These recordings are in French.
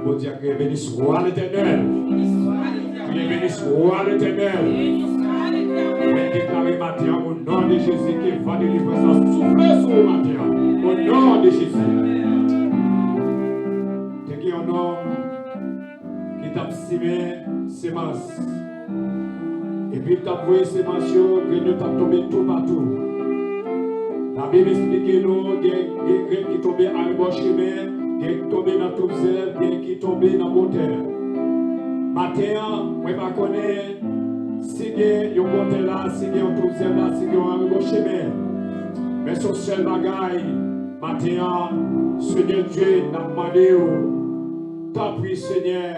Bon Dieu, que béni soit l'Éternel. Que béni soit l'Éternel. Je déclare matin au nom de Jésus que va délivrance souffle sur le matin. Au nom de Jésus. Tu es un homme qui t'a semé semence. Et puis tu as pris semence, que nous t'a tombé tout partout. La Bible explique que nous, des graines qui tombent à un bon chemin, des qui tombent dans toute zèle, des qui tombent dans la terre. Matin, je ne sais pas si il y a un bon terre là, si il y a un tout zèle là, si il y a un bon chemin. Mais son seul bagaille, matin, Seigneur Dieu, n'a demandé, t'as pris Seigneur,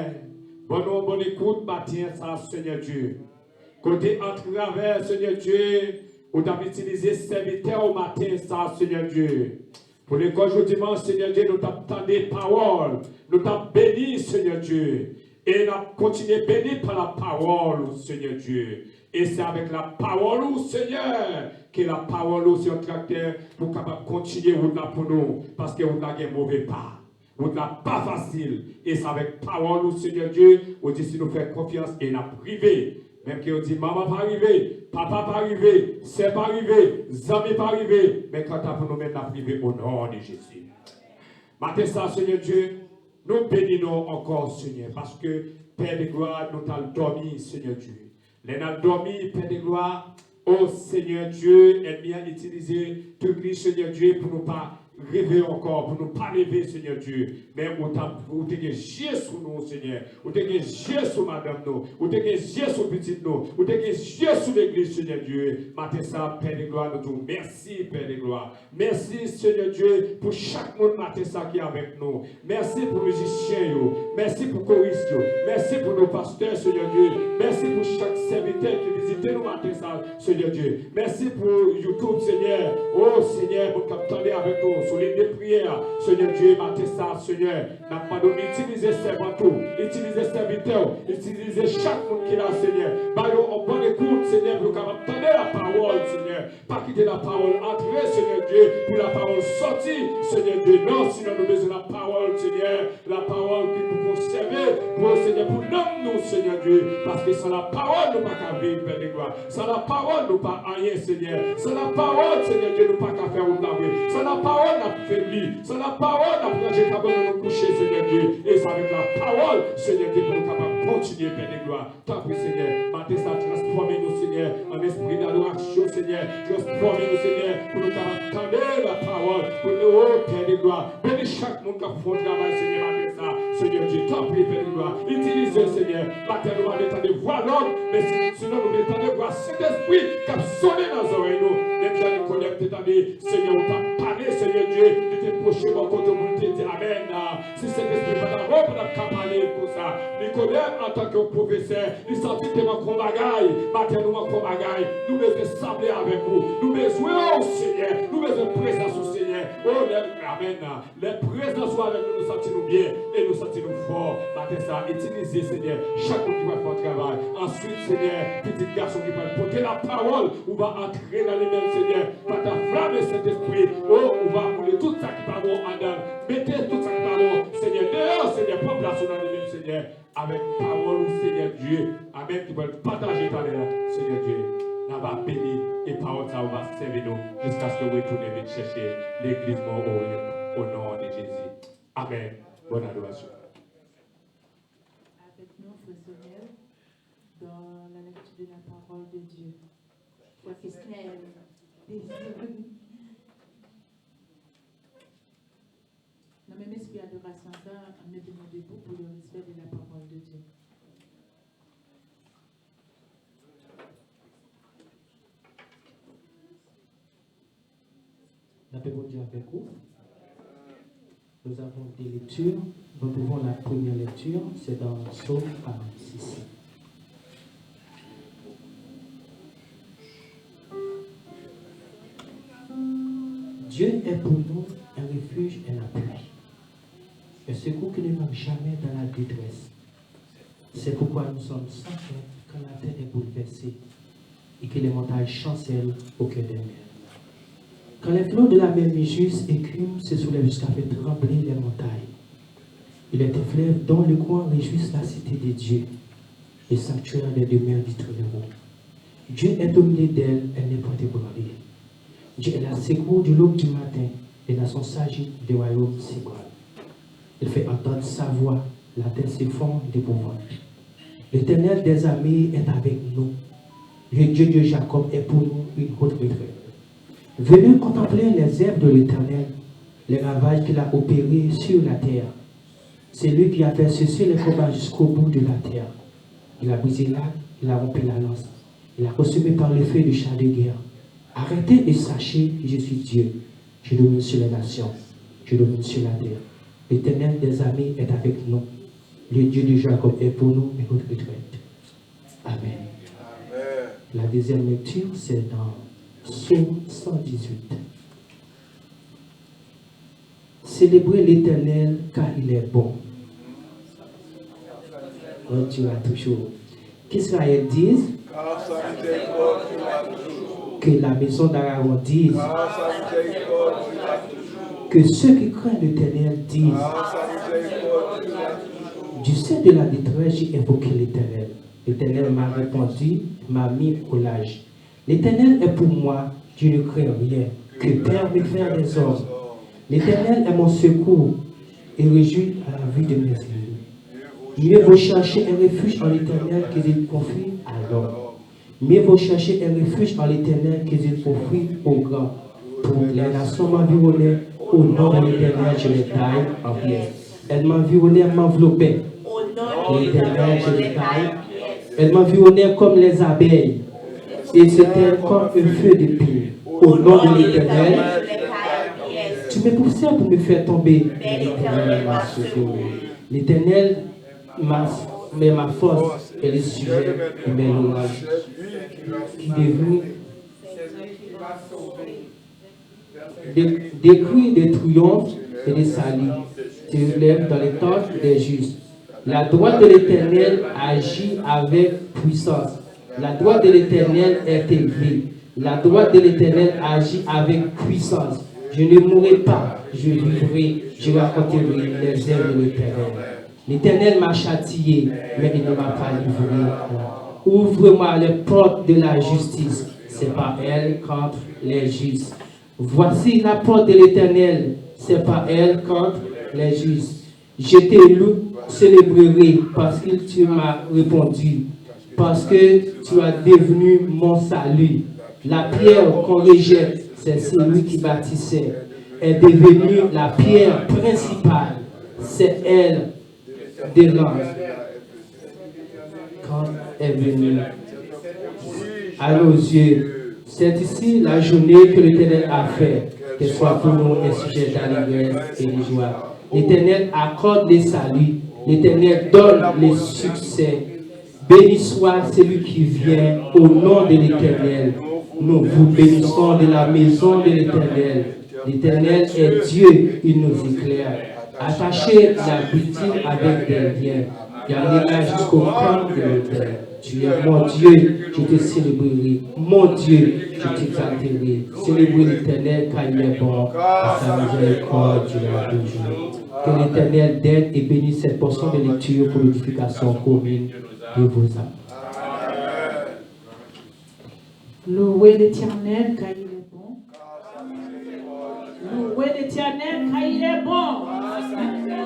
bonne écoute, matin, ça, Seigneur Dieu. Côté en travers, Seigneur Dieu, où tu as utilisé serviteur au matin, ça, Seigneur Dieu. Pour les jours dimanche, Seigneur Dieu, nous t'attendons des paroles. Nous t'avons béni, Seigneur Dieu. Et nous continuons à bénir par la parole, Seigneur Dieu. Et c'est avec la parole, Seigneur, que la parole sur le tracteur pour capable continuer là pour nous. Parce que vous n'avez mauvais pas. Vous n'avez pas facile. Et c'est avec la parole, Seigneur Dieu, on dit si nous faisons confiance et nous privé. Même qui on dit, maman pas arrivé, papa pas arrivé, c'est pas arrivé, zami pas arrivé. Mais quand tu as pour nous mettre la privée au nom de Jésus. Matin ça, Seigneur Dieu, nous bénissons encore, Seigneur, parce que Père de gloire, nous t'avons dormi, Seigneur Dieu. Nous avons dormi, Père de gloire, oh Seigneur Dieu, et bien utilisé tout Christ, Seigneur Dieu, pour nous pas rêver encore, pour nous pas rêver, Seigneur Dieu. Mais où tu es sur nous, Seigneur. Où tu es sur madame nous. Où tu es sur petite nous. Où tu es sur l'église, Seigneur Dieu. Matin ça, Père de gloire, nous disons merci, Père de gloire. Merci, Seigneur Dieu, pour chaque monde matin ça qui est avec nous. Merci pour les musiciens, merci pour choristes, merci pour nos pasteurs, Seigneur Dieu. Merci pour chaque serviteur qui visite nous matin ça, Seigneur Dieu. Merci pour YouTube, Seigneur. Oh, Seigneur, pour t'attendre avec nous. Sur les deux prières, Seigneur Dieu, matin ça, Seigneur, n'a pas donné, utilisez servants, utilisez serviteurs, utilisez chaque monde qui est là, Seigneur. Baillons en bonne écoute, Seigneur, pour qu'on entende la parole, Seigneur. Pas quitter la parole, entrer, Seigneur Dieu, pour la parole sortir, Seigneur Dieu. Non, sinon nous besoin de la parole, Seigneur, la parole qui nous conserver, pour Seigneur, pour nous, Seigneur Dieu, parce que sans la parole, nous pas qu'à vivre, Père de gloire. Sans la parole, nous pas rien, Seigneur. Sans la parole, Seigneur Dieu, nous pas qu'à faire ou laver. Sans la parole, n'a faibli. C'est la parole n'a pas capable de nous coucher, Seigneur Dieu. Et c'est avec la parole, Seigneur Dieu, pour nous capable de continuer, Père de gloire. Tant pis, Seigneur. Matin, ça transforme nous, Seigneur, en esprit d'adoration, Seigneur. Transforme nous, Seigneur, pour nous capable d'entendre la parole. Pour nous, oh, Père de gloire. Bénis chaque monde qui a fait un travail, Seigneur, matin, ça. Seigneur Dieu, tant pis, Père de gloire. Utilisez, Seigneur. Matin, nous allons entendre voix l'homme, mais sinon, nous allons entendre voix Saint-Esprit qui a sonné dans nos oreilles, nous. Même si nous connaissons, Seigneur, on t'a parlé, Seigneur Dieu. Tu t'es proché mon côté pour te dire Amen. Si c'est l'esprit pas d'abord pour nous parler pour ça. Nicodème en tant que professeur, il sentit tellement qu'on bagaille. Maintenant qu'on bagaille. Nous besoin sembler avec vous. Nous besoin au Seigneur. Nous besoin présence au Seigneur. Oh, Amen. Les présences avec nous, nous sentons bien et nous sentons forts. Maintenant ça, utilisez Seigneur. Chaque monde qui va faire un travail. Ensuite, Seigneur, petit garçon qui va porter la parole, ou va entrer dans les mêmes Seigneur. Par ta flamme et cet esprit. Oh, on va rouler tout ça qui va bon en dedans. Mettez tout ça qui va bon, Seigneur. Dehors, Seigneur, pas place dans les mêmes, Seigneur. Avec parole, Seigneur Dieu. Amen. Qui veulent partager ta l'air, Seigneur Dieu. Nous va bénir et parole ça va servir nous jusqu'à ce que nous retournions et chercher l'église au nom de Jésus. Amen. Bonne adoration. Avec nous, frère Samuel, dans la lecture de la parole de Dieu. Voici Snell. Dans même esprit d'adoration, on me demande debout pour le respect de la parole de Dieu. La paix de Dieu avec vous. Nous avons des lectures. Nous trouvons la première lecture, c'est dans Psaume 46. Dieu est pour nous un refuge et un appui, un secours qui ne manque jamais dans la détresse. C'est pourquoi nous sommes sans crainte quand la terre est bouleversée et que les montagnes chancellent au cœur des mers. Quand les flots de la mer Méjus écument, se soulèvent jusqu'à faire trembler les montagnes. Il est un fleuve dont le coin réjouisse la cité de Dieu, le sanctuaire des demeures du Très-Haut. Dieu est au milieu d'elle, elle n'est point ébranlée. Dieu est la secours du l'aube du matin, et la son sagit des royaumes s'ébranle. Il fait entendre sa voix, la terre s'effondre d'épouvante. L'Éternel des armées est avec nous. Le Dieu de Jacob est pour nous une haute retraite. Venez contempler les œuvres de l'Éternel, les ravages qu'il a opérés sur la terre. C'est lui qui a fait cesser les combats jusqu'au bout de la terre. Il a brisé l'arc, il a rompu la lance. Il a consumé par le feu du char de guerre. Arrêtez et sachez que je suis Dieu. Je domine sur les nations. Je domine sur la terre. L'Éternel des armées est avec nous. Le Dieu de Jacob est pour nous une haute retraite. Amen. Amen. La deuxième lecture, c'est dans Psaume 118. Célébrez l'Éternel car il est bon. On dira toujours. Qu'Israël dise, que la maison d'Aaron dise, que ceux qui craignent l'Éternel disent, du sein de la détresse, j'ai invoqué l'Éternel. L'Éternel m'a répondu, m'a mis au large. L'Éternel est pour moi, je ne crains rien. Que Père me faire des hommes. L'Éternel est mon secours et réjouit à la vie de mes ennemis. Mieux vaut chercher un refuge en l'Éternel que de confie à l'homme. Mieux vaut chercher un refuge en l'Éternel que de confie au grand. Pour les nations m'environnaient, au nom de l'Éternel, je les taille en pièces. Elles m'environnaient, elles m'enveloppaient. L'Éternel, je les taille. Elles m'environnaient comme les abeilles. Et c'était comme un feu de pile. Au nom de l'Éternel, tu m'époussais pour me faire tomber. L'Éternel m'a secouru. L'Éternel mais ma force est le sujet de mes louanges. Qui devenu des cris de triomphe et de salut se relèvent dans les temples des justes. La droite de l'Éternel agit avec puissance. La droite de l'Éternel est élevée. La droite de l'Éternel agit avec puissance. Je ne mourrai pas, je vivrai, je raconterai les œuvres de l'Éternel. L'Éternel m'a châtié, mais il ne m'a pas livré. Ouvre-moi les portes de la justice. C'est par elle contre les justes. Voici la porte de l'Éternel. C'est par elle contre les justes. Je te célébrerai parce que tu m'as répondu. Parce que tu as devenu mon salut. La pierre qu'on rejette, c'est celui qui bâtissait, est devenue la pierre principale. C'est elle de l'ange. Quand est venue à nos yeux, c'est ici la journée que l'Éternel a fait, qu'elle soit pour nous un sujet d'allégresse et de joie. L'Éternel accorde les saluts, l'Éternel donne les succès. Béni soit celui qui vient au nom de l'Éternel. Nous vous bénissons de la maison de l'Éternel. L'Éternel est Dieu, il nous éclaire. Attachez la boutique avec des liens. Gardez-la jusqu'au camp de l'autel. Tu es mon Dieu, je te célébrerai. Mon Dieu, je t'exalterai. Célébrez l'Éternel car il est bon. À sa miséricorde durera toujours. Que l'Éternel d'aide et bénisse cette portion de lecture pour l'édification commune de vos âmes. Louez l'Éternel car il est bon. Louez l'Éternel car il est bon. Amen.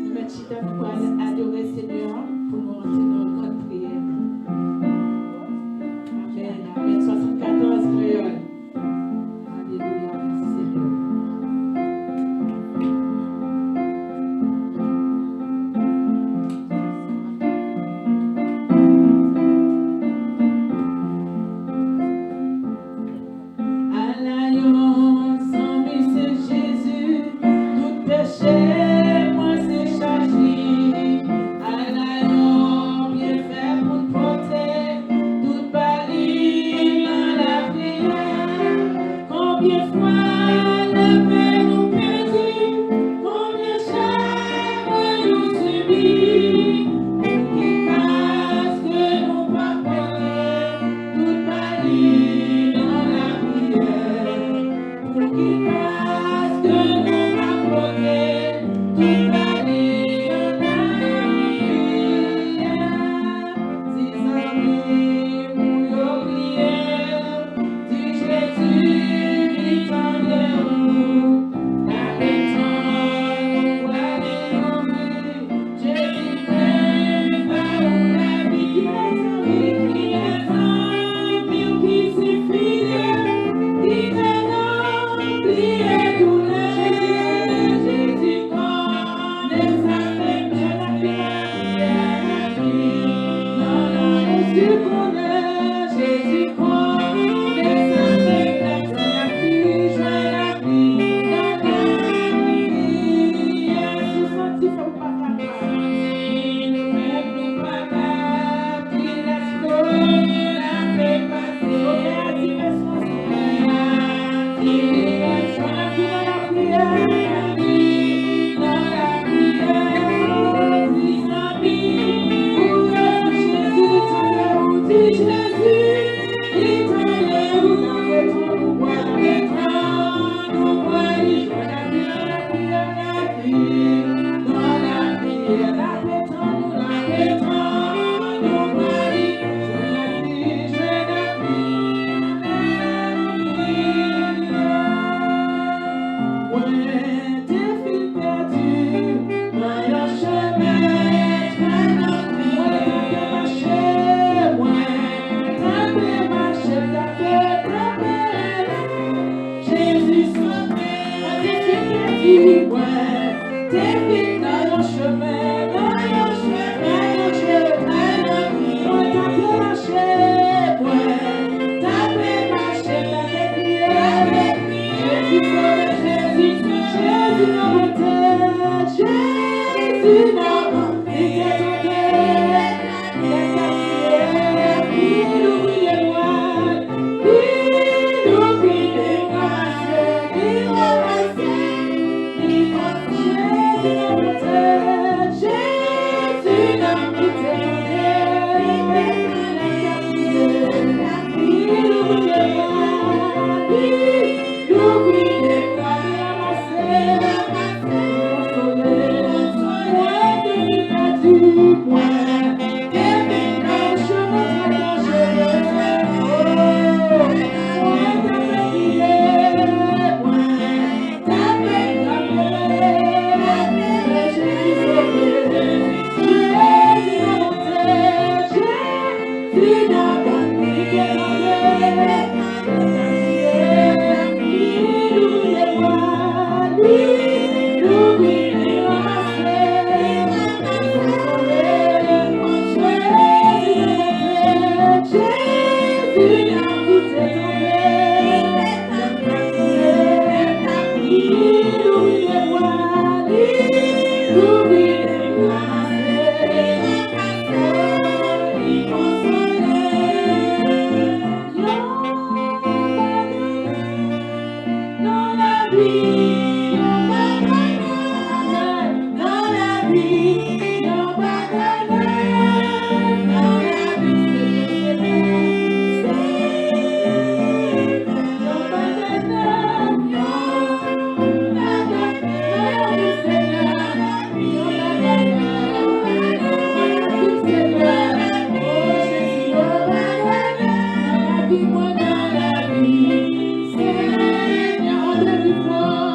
Nous mettons pour adorer Seigneur pour nous rentrer dans une grande prière. Amen. Amen. 74 créoles. Alléluia. Merci Seigneur. Alliance en messager. Seigneur, on te dit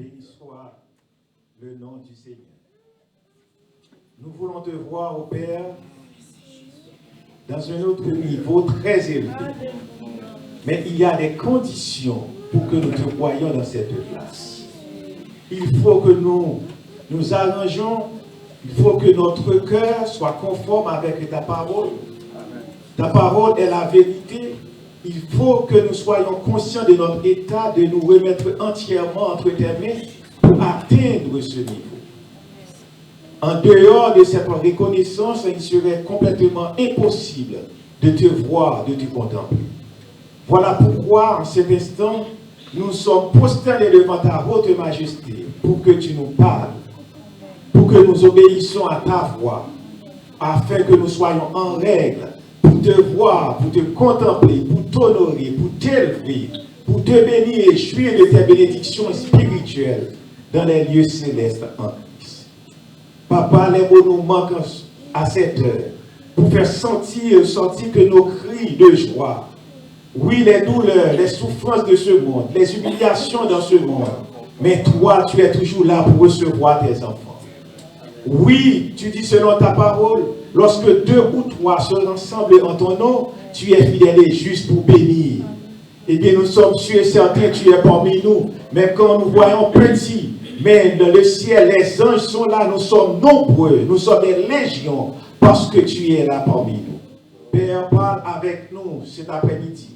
Béni soit le nom du Seigneur. Nous voulons te voir, ô Père, dans un autre niveau très élevé. Mais il y a des conditions pour que nous te voyions dans cette place. Il faut que nous nous arrangeons, il faut que notre cœur soit conforme avec ta parole. Ta parole est la vérité. Il faut que nous soyons conscients de notre état, de nous remettre entièrement entre tes mains pour atteindre ce niveau. En dehors de cette reconnaissance, il serait complètement impossible de te voir, de te contempler. Voilà pourquoi, en cet instant, nous sommes prosternés devant ta haute majesté pour que tu nous parles, pour que nous obéissions à ta voix, afin que nous soyons en règle pour te voir, pour te contempler, pour t'honorer, pour t'élever, pour te bénir et jouir de tes bénédictions spirituelles dans les lieux célestes en Christ. Papa, les mots nous manquent à cette heure pour faire sortir que nos cris de joie, oui, les douleurs, les souffrances de ce monde, les humiliations dans ce monde, mais toi, tu es toujours là pour recevoir tes enfants. Oui, tu dis selon ta parole, lorsque 2 ou 3 se rassemblent en ton nom, tu es fidèle et juste pour bénir. Eh bien, nous sommes sûrs et certains, tu es parmi nous, même quand nous voyons petits, mais dans le ciel, les anges sont là, nous sommes nombreux, nous sommes des légions, parce que tu es là parmi nous. Père, parle avec nous cet après-midi.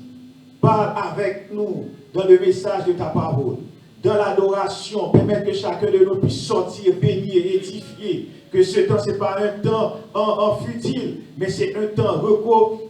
Parle avec nous dans le message de ta parole, dans l'adoration, permettre que chacun de nous puisse sortir, béni et édifié. Que ce temps, ce n'est pas un temps en futile, mais c'est un temps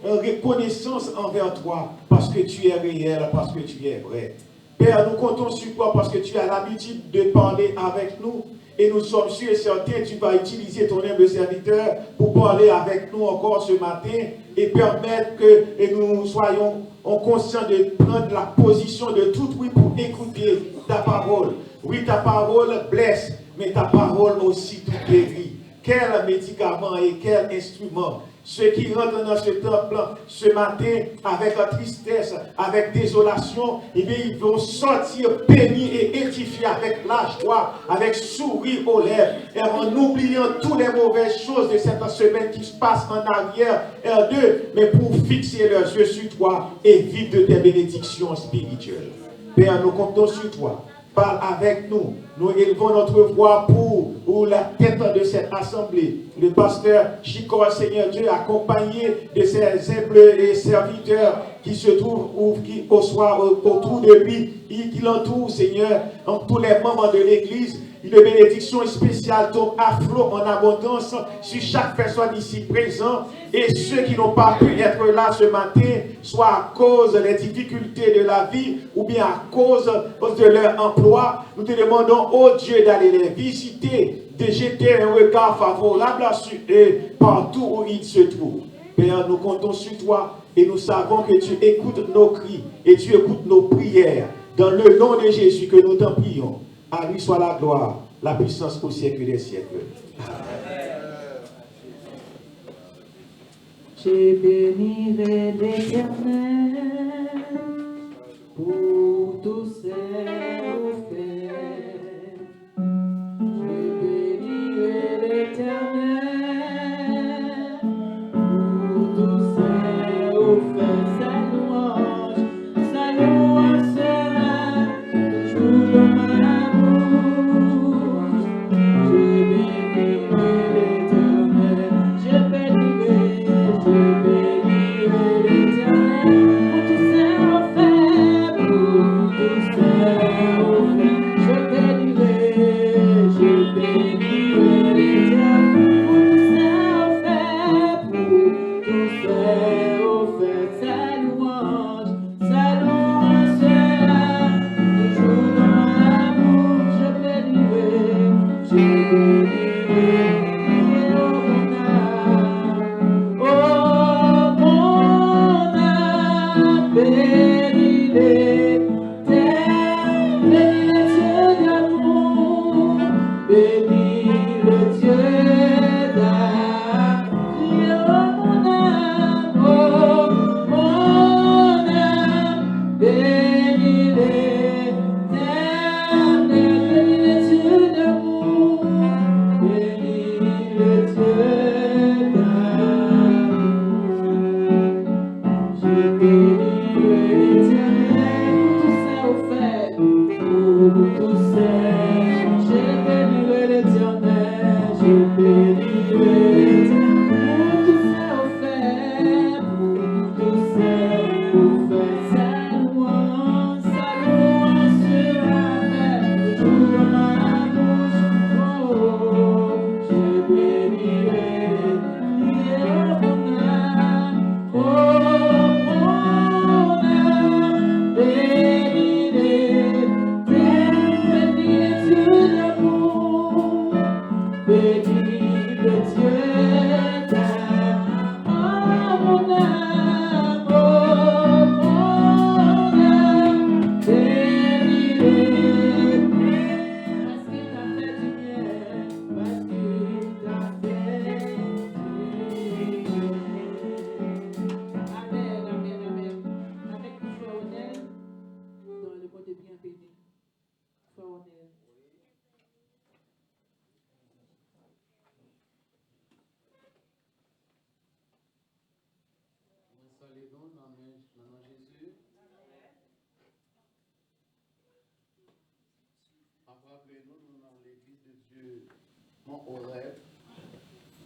reconnaissance envers toi, parce que tu es réel, parce que tu es vrai. Père, nous comptons sur toi parce que tu as l'habitude de parler avec nous. Et nous sommes sûrs et certains, tu vas utiliser ton humble serviteur pour parler avec nous encore ce matin et permettre que nous soyons conscients de prendre la position de tout oui pour écouter ta parole. Oui, ta parole blesse, mais ta parole aussi tout guérit. Quel médicament et quel instrument. Ceux qui rentrent dans ce temple ce matin avec tristesse, avec désolation, eh bien, ils vont sortir bénis et édifiés avec la joie, avec sourire aux lèvres, et en oubliant toutes les mauvaises choses de cette semaine qui se passe en arrière, d'eux, mais pour fixer leurs yeux sur toi et vivre de tes bénédictions spirituelles. Père, nous comptons sur toi. Parle avec nous. Nous élevons notre voix pour la tête de cette assemblée. Le pasteur Chico, Seigneur Dieu, accompagné de ses humbles serviteurs qui se trouvent autour de lui, qui l'entourent, Seigneur, en tous les membres de l'Église. Une bénédiction spéciale tombe à flot en abondance sur chaque personne ici présente et ceux qui n'ont pas pu être là ce matin, soit à cause des difficultés de la vie ou bien à cause de leur emploi. Nous te demandons, oh Dieu, d'aller les visiter, de jeter un regard favorable sur eux partout où ils se trouvent. Père, nous comptons sur toi et nous savons que tu écoutes nos cris et tu écoutes nos prières. Dans le nom de Jésus que nous t'en prions. À lui soit la gloire, la puissance au siècle des siècles. Je bénirai l'Éternel pour tous ses faits. Je bénirai l'Éternel pour tous ses faits. Sa louange sera toujours dans ma bouche. Je bénirai l'Éternel, je bénirai l'Éternel.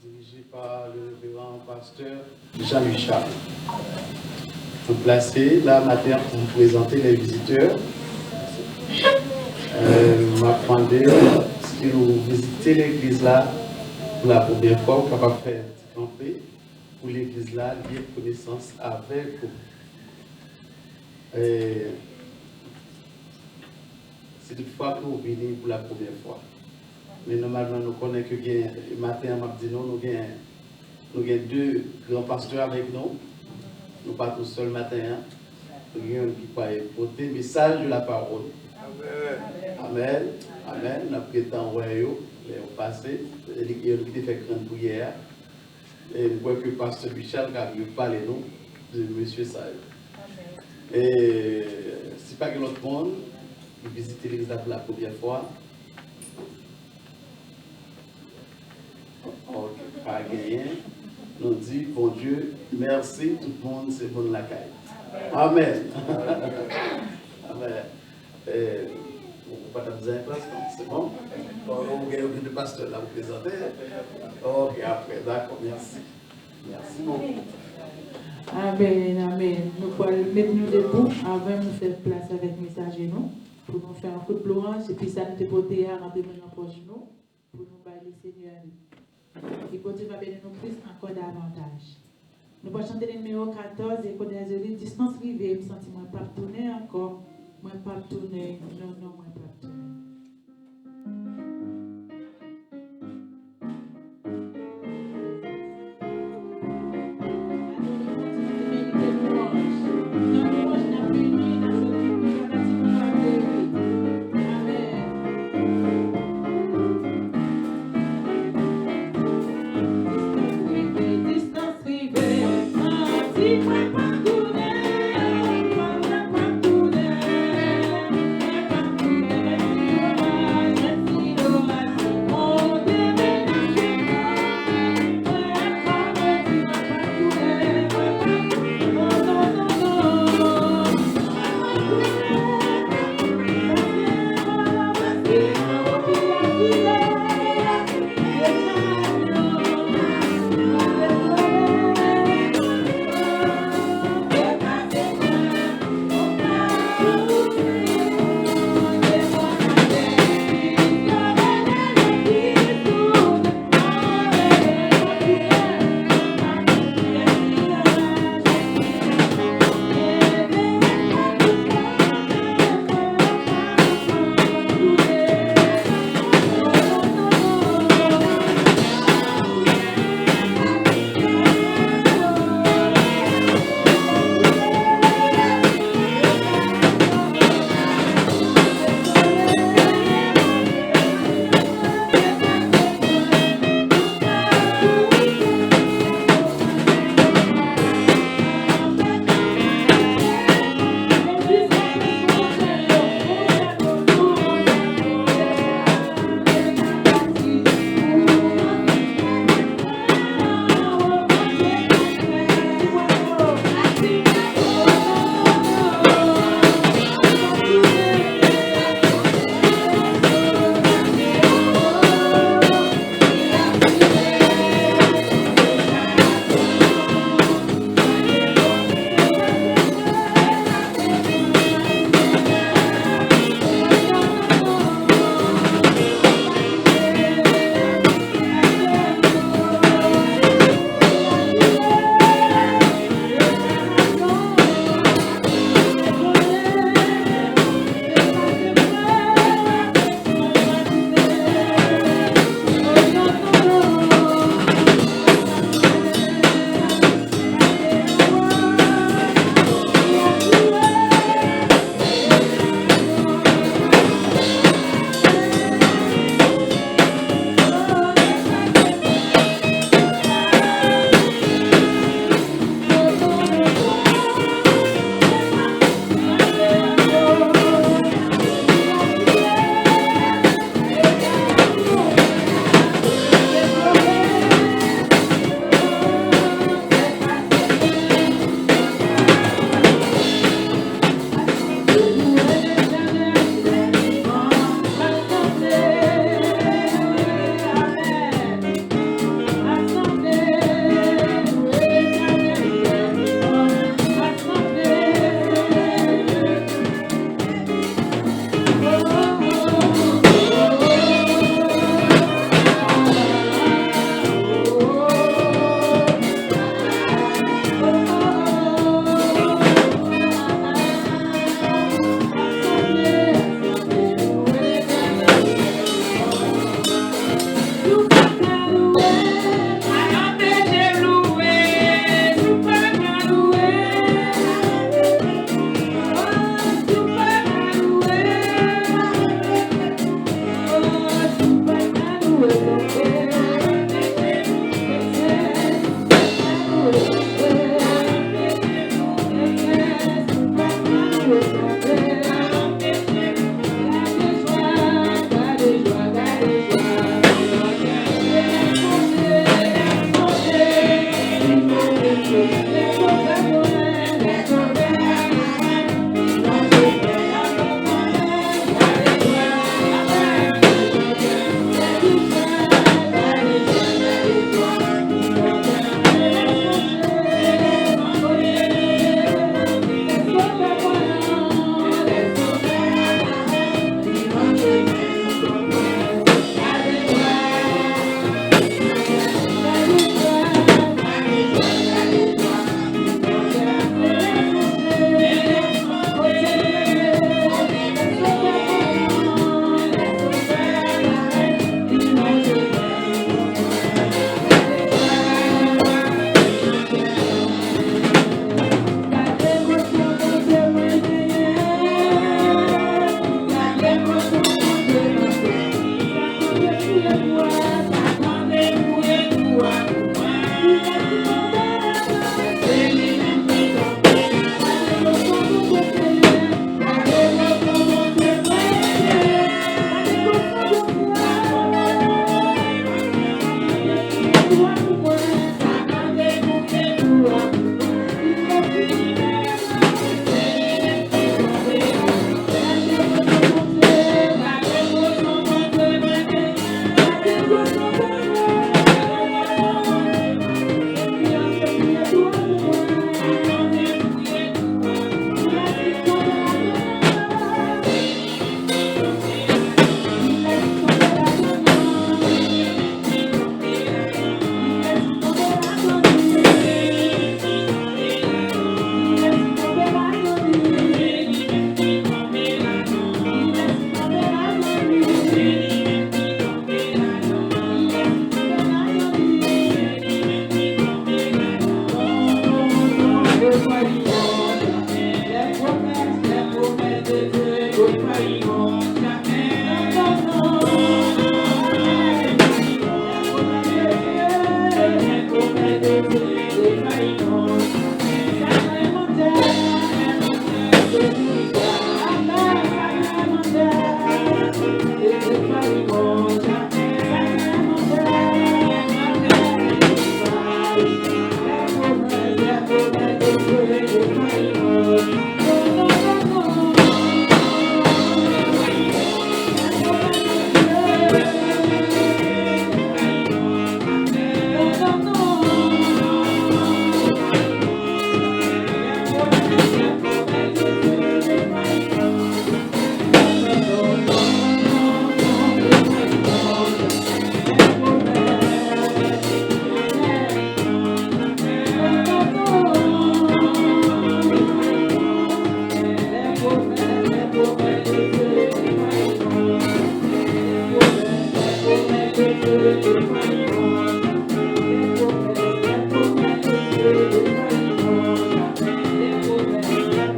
Dirigé par le révérend pasteur Jean-Michel. Vous placez là matin pour vous présenter les visiteurs. M'a demandé si vous visitez l'église là pour la première fois, vous pouvez faire un petit campé pour l'église là, lier connaissance avec vous. C'est toutefois que vous venez pour la première fois. Mais normalement, nous connaissons que le matin, nous avons deux grands pasteurs avec nous. Nous ne pas tous seuls le matin. Nous avons qui porter le message de la parole. Amen. Amen. Nous avons pris le temps au passé. Il a fait grande prière. Et nous voyons que le pasteur Michel a parlé nous de M. Saïd. Et si pas que l'autre monde, vous visitez l'église pour la première fois. Pas gagné, nous dit bon Dieu, merci, tout le monde, c'est bon la caille. Amen. Amen. On ne peut pas te dire un place, c'est bon. On a oublié de pasteur là, vous présenter. Ok, après, d'accord, merci. Merci beaucoup. Amen, amen. Nous allons mettre nous debout avant de faire place avec le message nous, pour nous faire un coup de louange, et puis ça nous dépoter à rentrer dans nos poches nous, pour nous bailler Seigneur. Et Dieu va bénir nous plus encore davantage. Nous allons chanter le numéro 14 et connaître la distance privée, je me sens moins pas tourner encore, moins pas tourner, non, moins pas tourner. Thank you.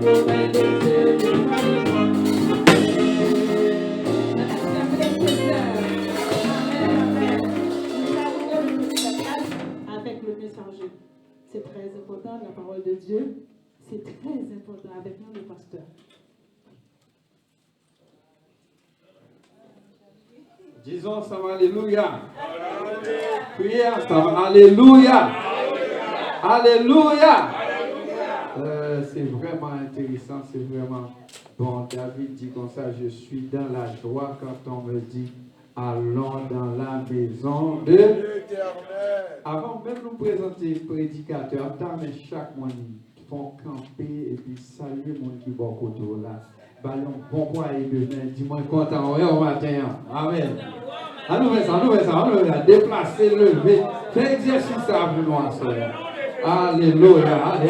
Avec le messager. C'est très important, la parole de Dieu. C'est très important avec nous, le pasteur. Disons ensemble, alléluia. Priez ensemble, alléluia. Alléluia. C'est vraiment intéressant, c'est vraiment bon. David dit comme ça, je suis dans la joie quand on me dit, allons dans la maison de l'Éternel. Avant même nous présenter le prédicateur, mais chaque monde font camper et puis saluer le monde qui est bon côté là. Ballon, bon quoi et demain, dis-moi content, au matin. Amen. À nous faire ça, déplacer, lever, fais exercice ça pour nous ensemble. Alléluia, allez.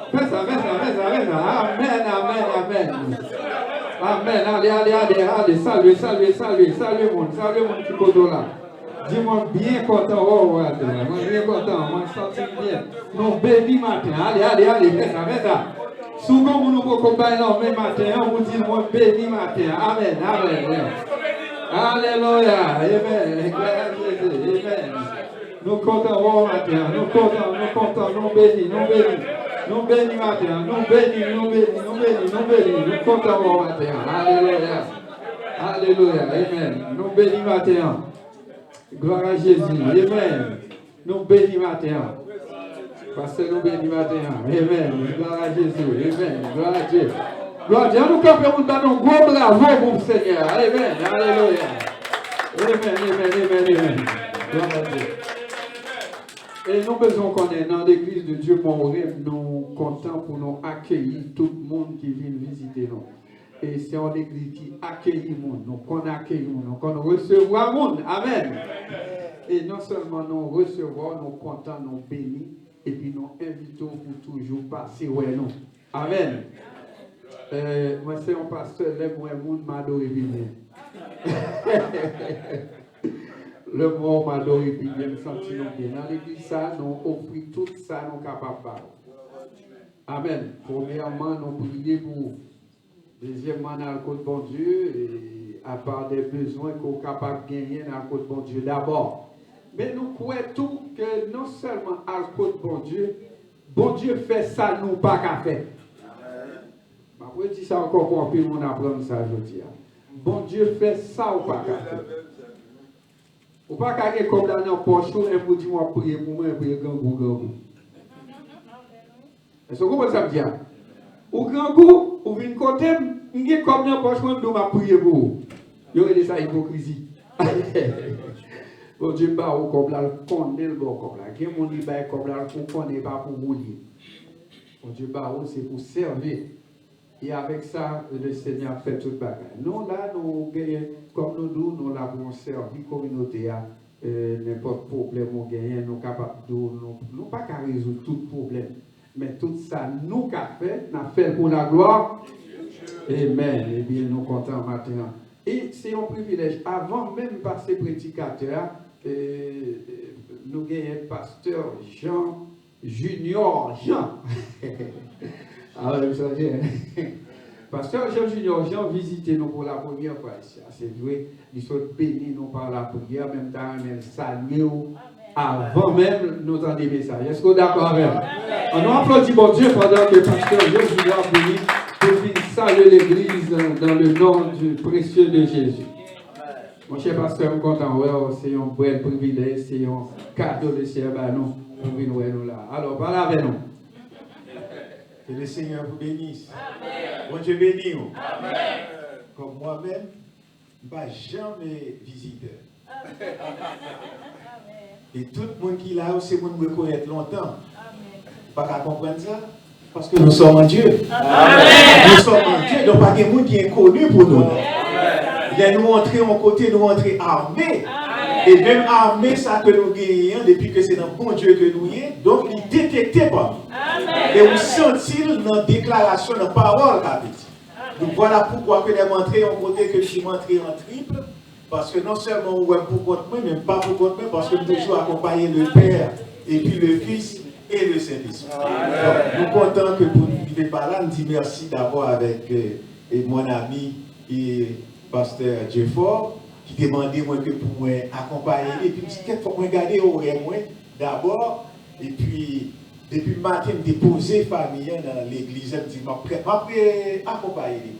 Fais ça. Amen, allez, saluez monde qui côté là. Dis-moi bien content, bien content, moi senti bien. Nous bénis matin, allez, fais ça. Souvent, nous pouvons comparer même matin, on vous dit, moi, béni matin. Amen. Alléluia. Amen. Nous comptons matin. Nous bénis matin. Nous comptons matin. Alléluia. Amen. Nous bénis matin. Gloire à Jésus. Amen. Nous bénis matin. Parce que nous bénis matin. Amen. Gloire à Jésus. Amen. Gloire à Dieu. Gloire à Dieu. Nous campons dans nos gros bravo pour le Seigneur. Amen. Alléluia. Amen. Gloire à Dieu. Et nous besoin qu'on est dans l'église de Dieu Montréal, nous comptons pour nous accueillir tout le monde qui vient visiter nous. Et c'est une église qui accueille le monde, nous qu'on accueille le monde, nous qu'on recevra le monde. Amen. Et non seulement nous recevons, nous comptons, nous bénis, et puis nous invitons pour toujours passer ouais nous. Amen. Moi c'est un pasteur, moi le monde m'adore et bien. Le monde m'adore et bien, me sentir bien. Dans l'église, ça, nous offrons tout ça, nous capables. Amen. Premièrement, nous prions pour vous. Deuxièmement, dans le côté bon Dieu, et à part des besoins qu'on est capable de gagner dans le côté bon Dieu d'abord. Mais nous croyons tout que non seulement à le côté bon Dieu fait ça, nous pas qu'à faire. Je vais dire ça encore pour que nous apprendre ça aujourd'hui. Bon Dieu fait ça ou pas qu'à faire. Ou pas qu'à faire comme dans nos poches, et vous dites, moi, prier pour moi, et prier gangou. Est-ce que vous comprenez ça me dit? Ou gangou, ou vient côté, vous avez comme dans nos poches, moi, je vais prier pour vous. Vous avez ça hypocrisie. Bon Dieu, bah, ou comme là, connaît le bon comme là. Quel monde dit, bah, comme là, vous connaissez pas pour vous lier. Bon Dieu, bah, c'est pour servir. Et avec ça, le Seigneur fait tout le bagage. Nous, là, nous gagnons, comme nous là pour servir la communauté, n'importe problème nous gagnons, nous sommes capables de nous pas qu'à résoudre tout problème. Mais tout ça, nous qu'à fait, nous fait pour la gloire. Amen. Eh bien, nous comptons maintenant. Et c'est un privilège. Avant même de passer prédicateur, nous gagnons le pasteur Jean Junior. Ah oui, vous savez, pasteur Jean Junior, Jean visité nous pour la première fois ici. C'est vrai, ils sont bénis nous par la prière, même temps, même saluer avant même nous entendre des messages. Est-ce que vous êtes d'accord avec moi? On nous applaudit bon Dieu pendant que le pasteur Jean Junior béni pour venir saluer l'église dans le nom du précieux de Jésus. Mon cher pasteur, je suis content, c'est un bel privilège, c'est un cadeau de ciel nous pour venir nous là. Alors, parlez avec nous. Que le Seigneur vous bénisse. Amen. Bon Dieu bénisse. Amen. Comme moi-même, je ne vais jamais visiter. Et tout le monde qui est là, c'est pour nous reconnaître longtemps. Pas qu'à comprendre ça. Parce que nous sommes en Dieu. Amen. Nous sommes en Dieu. Donc, pas de monde qui est connu pour nous. Il nous entrer en côté, nous entrer armés. Et même armés, ça que nous gagnons depuis que c'est dans bon Dieu que nous y est. Donc, il est détecté par nous. Et vous sentez dans la déclaration, dans la parole, donc voilà pourquoi que les entrées en côté que je suis entré en triple. Parce que non seulement on est pour contre moi, mais pas pour contre moi, parce que nous toujours accompagner le Père et puis le Fils et le Saint-Esprit. Nous sommes contents que pour nous vivre par là, nous disons merci d'abord avec mon ami et pasteur Jefford qui demandait moi que pour moi accompagner et puis il faut regarder au moi d'abord et puis depuis le matin je déposé famille dans l'église je dis m'après accompagner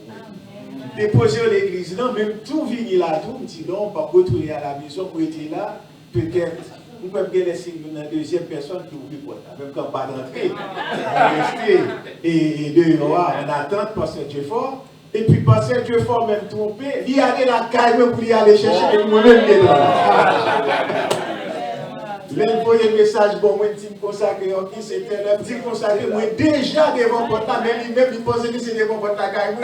déposer l'église non même tout venir là tout me dit non pas retourner à la maison pour être là peut-être vous pouvez laisser une deuxième personne qui ouvre la porte même quand pas d'entrée rester et dehors en attente pasteur Jefford. Et puis, pasteur Jefford même trompé, il allait la caille pour y aller chercher, et moi-même, il est là. L'envoyer message, bon, moi, je me consacrer, ok, c'était là, je me consacrer, moi, déjà devant le porte là, mais lui-même, il pensait que c'était devant le porte là, caille,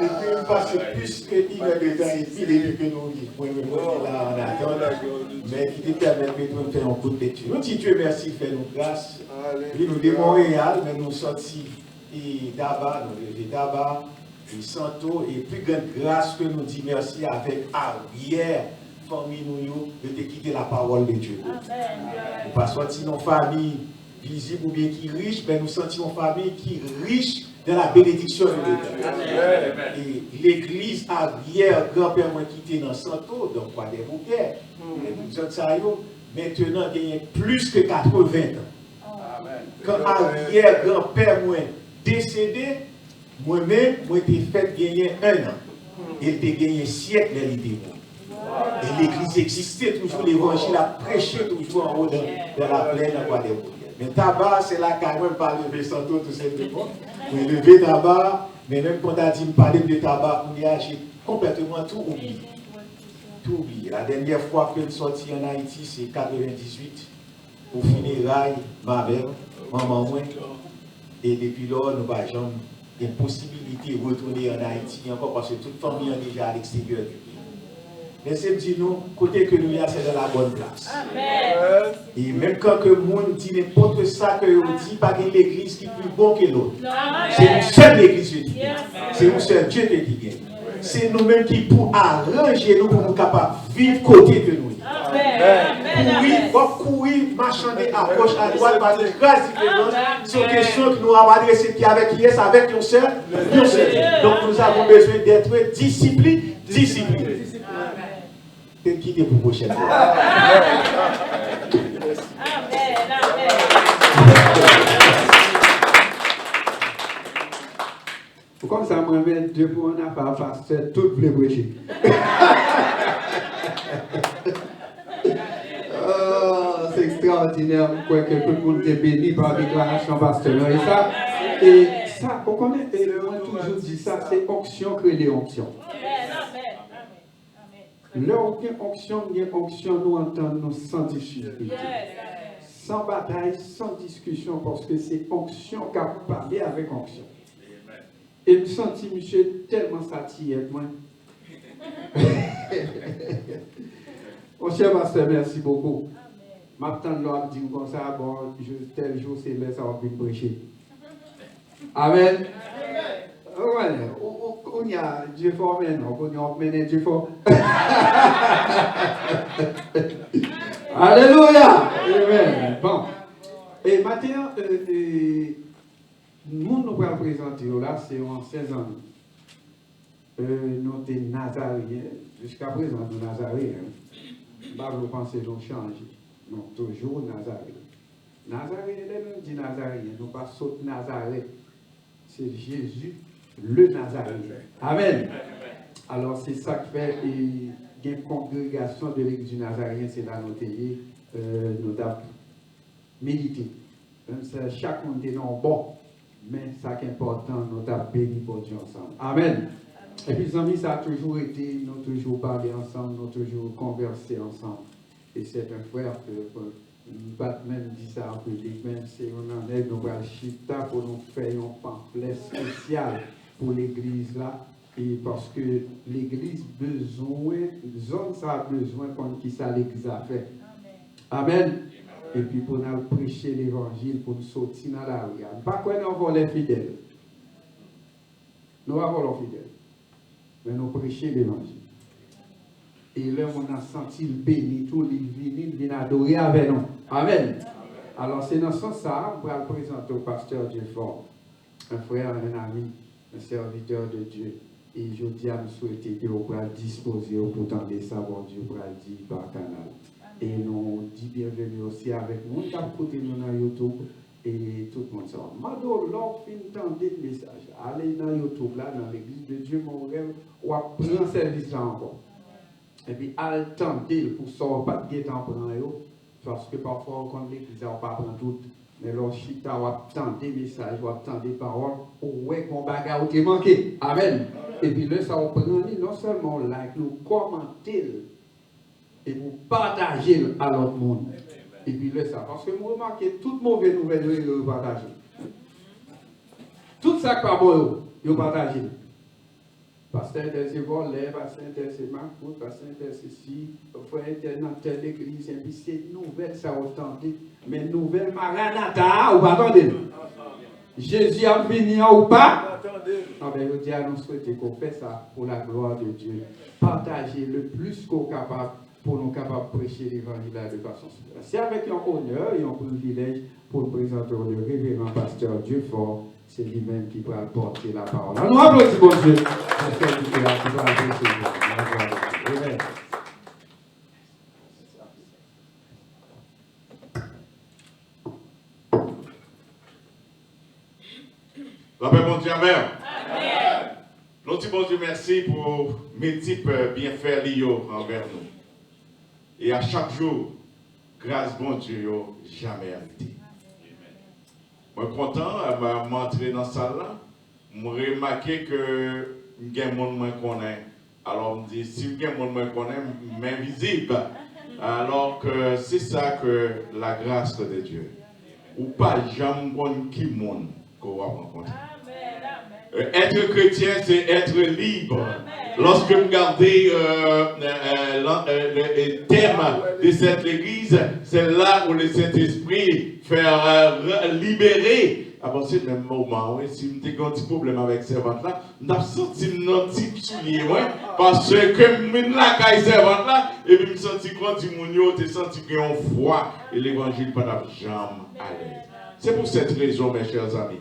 et puis, il passe plus que 1 heure de temps, et puis, depuis que nous vivons, là, on attend, mais qui te permet de nous faire un coup de lecture. Nous disons Dieu merci, fait nous grâce. Puis, nous de Montréal, mais nous sortis. Et d'abord, nous levons d'abord, et Santo, et plus grande grâce que nous disons merci avec arrière, famille nous, de quitter la parole de Dieu. Nous pas sortir nos familles visibles ou bien qui riches, mais nous sentons une famille qui est riche de la bénédiction de Dieu. Et l'église arrière, grand-père moi quitté dans Santo, donc pas des bouquets, maintenant il y a plus que 80 ans. Quand arrière, grand-père moi décédé, moi-même, moi j'ai fait gagner 1 an. Il a gagné un siècle de l'idée. Et l'église existait toujours, l'évangile a prêché toujours en haut de la plaine à Guadeloupe. Mais tabac, c'est là quand même pas lever Santo tout simplement. Vous lever tabac, mais même quand on a dit me parler de tabac, j'ai complètement tout oublié. Tout oublié. La dernière fois que je suis sorti en Haïti, c'est 98, pour funérailles, ma mère, maman, moi. Et depuis là, nous n'avons jamais une possibilité de retourner en Haïti, encore parce que toute famille est déjà à l'extérieur du pays. Mais c'est dit nous, côté que nous y a, c'est dans la bonne place. Amen. Et même quand le monde dit n'importe ça que vous dit, pas qu'il y a l'église qui est plus bon que l'autre. C'est une seule église qui gagne. C'est un seul Dieu qui gagne. C'est nous-mêmes qui pouvons arranger nous pour nous capables de vivre côté de nous. Courir, marchander à gauche, à droite, parce que grâce différente, c'est une question que nous avons adressée avec qui est avec nous seul. Donc nous avons besoin d'être disciplinés. C'est qui est pour prochaine fois. Comme ça, moi, je Dieu pour un affaire, pasteur, tout le prêcher. C'est extraordinaire, je crois que tout le monde est béni par la déclaration pasteur. Et ça, on connaît, et moi toujours dit ça, c'est onction que les onctions. Là, il y a onction, nous entendons sans difficulté. Sans bataille, sans discussion, parce que c'est onction qui a parlé avec onction. Et je me sens, monsieur, tellement satisfait, moi. Mon cher pasteur, merci beaucoup. Maintenant, l'homme dit comme ça, bon, tel jour, c'est là, ça va plus prêcher. Amen. Voilà. On y a Dieu fort maintenant, on y a mené Dieu fort. Alléluia. Amen. Bon. Et maintenant, le monde nous va présenter là, c'est en 16 ans. Nous sommes Nazariens. Jusqu'à présent, nous sommes Nazariens. Vous pensez que nous changeons. Nous toujours Nazariens. Nazarien, nous dit Nazarien, nous pas saute Nazareth. C'est Jésus, le Nazarien. Amen. Alors c'est ça qui fait il y a une congrégation de l'église du Nazarien, c'est là nous avons médité. Chaque monde est dans bon, mais ça qui est important, nous avons béni pour Dieu ensemble. Amen. Et puis les amis, ça a toujours été, nous avons toujours parlé ensemble, nous avons toujours conversé ensemble. Et c'est un frère que Batman dit ça en public, même si on en est, nous allons chita pour nous faire un pamphlet spécial pour l'église là, et parce que l'église besoin, zone ça a besoin comme qui ça l'église a fait. Amen. Et puis pour nous prêcher l'évangile, pour nous sortir dans la rue. Pas quoi nous avons les fidèles. Nous avons les fidèles. Mais nous prêcher l'évangile. Et là, on a senti le béni, tout, il vient adorer avec nous. Amen. Alors, c'est dans ce sens-là, on va le présenter au pasteur Dieu fort, un frère, un ami, un serviteur de Dieu. Et je dis à nous souhaiter que vous pourrez disposer pour tendre ça, bon Dieu, pour le dire par canal. Et nous dit bienvenue aussi avec nous, qui a côté nous dans YouTube et tout le monde. Mado, l'on fin tendre le message. Allez dans YouTube, là, dans l'église de Dieu, mon rêve, ou à prendre service là encore. Et puis, attendez pour sortir, pas de temps pour nous. Parce que parfois, on compte l'église, on ne peut pas prendre tout. Mais lorsqu'on attend des messages, on attend des paroles, on voit qu'on bagarre qui manqué. Amen. Et puis là, ça va prendre non seulement like, nous commenter et vous partager à l'autre monde. Et puis là, ça. Parce que vous remarquez, toute mauvaise nouvelle, vous partagez. Tout ça qui n'est pas bon, vous partagez. Pasteur tel c'est volé, pasteur tel c'est macroute, pasteur tel c'est si, frère tel dans telle église, et puis c'est nouvelle, ça authentique, mais nouvelle Maranatha, ou pas attendez. Jésus a venu ou pas? Ah ben, je dis à nous souhaiter qu'on fait ça pour la gloire de Dieu. Partagez le plus qu'on est capable pour nous capables de prêcher l'évangile de façon spirituelle. C'est avec un honneur et un privilège pour le présenter le révérend pasteur Dieu fort. C'est lui-même qui va porter la parole. Alors, nous applaudissons bon Dieu. Amen. La paix, bon Dieu, amen. Nous disons bon Dieu merci pour multiples bienfaits liés envers nous. Et à chaque jour, grâce bon Dieu, jamais arrêté. Je suis content de m'entrer dans la salle là. Je remarque que il y a des gens qui connaissent. Alors, je me dis, si il y a des gens qui connaissent, je suis invisible. Alors que c'est ça que la grâce de Dieu. Ou pas jamais qui monde qu'on va rencontrer. Être chrétien, c'est être libre. Lorsque vous regardez le thème de cette église, c'est là où le Saint-Esprit fait libérer. Avant ce même moment, si vous avez un petit problème avec cette servante-là, vous avez senti un petit soulier, parce que je suis là, servante là, et puis je me senti quand tu senti qu'il y a une foi, et l'évangile pas jamais à l'aise. C'est pour cette raison, mes chers amis,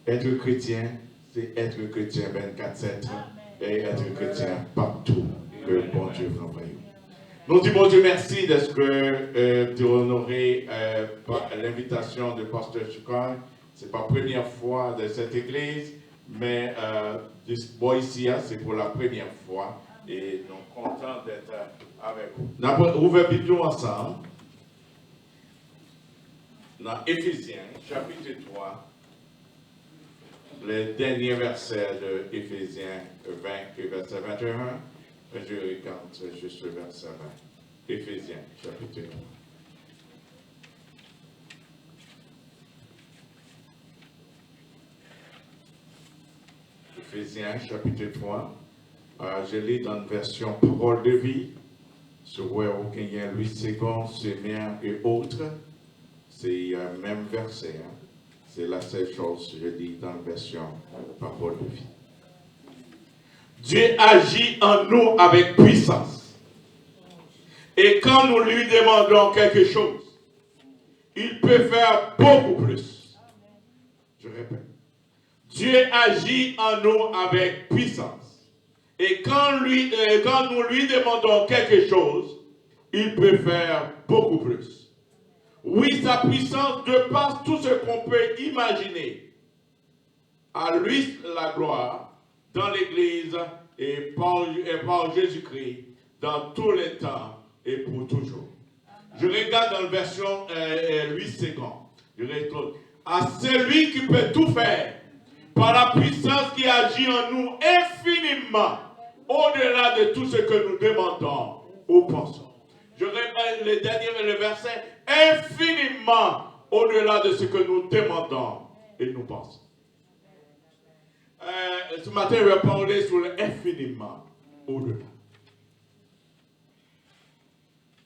être chrétien, c'est être chrétien 24/7 et être chrétien partout que bon Dieu vous envoie. Nous disons bon Dieu merci de ce que tu as honoré l'invitation de Pasteur Chukai. Ce n'est pas la première fois de cette église, mais ici, c'est pour la première fois et nous sommes contents d'être avec vous. Nous avons ouvert Bible ensemble dans Éphésiens, chapitre 3. Le dernier verset de Éphésiens 20 et verset 21. Je regarde juste le verset 20. Éphésiens, chapitre 3. Éphésiens, chapitre 3. Je lis dans une version parole de vie. Sur où il y a Louis II, Sémien et autres. C'est le même verset. C'est la seule chose que je dis dans la version parole de vie. Dieu agit en nous avec puissance. Et quand nous lui demandons quelque chose, il peut faire beaucoup plus. Je répète. Dieu agit en nous avec puissance. Et quand nous lui demandons quelque chose, il peut faire beaucoup plus. Oui, sa puissance dépasse tout ce qu'on peut imaginer. À lui la gloire, dans l'Église et par Jésus-Christ, dans tous les temps et pour toujours. Je regarde dans la version 8 secondes. Je retourne. À celui qui peut tout faire, par la puissance qui agit en nous infiniment, au-delà de tout ce que nous demandons ou pensons. Je répète le verset, infiniment au-delà de ce que nous demandons et nous pensons. Ce matin, je vais parler sur l'infiniment au-delà.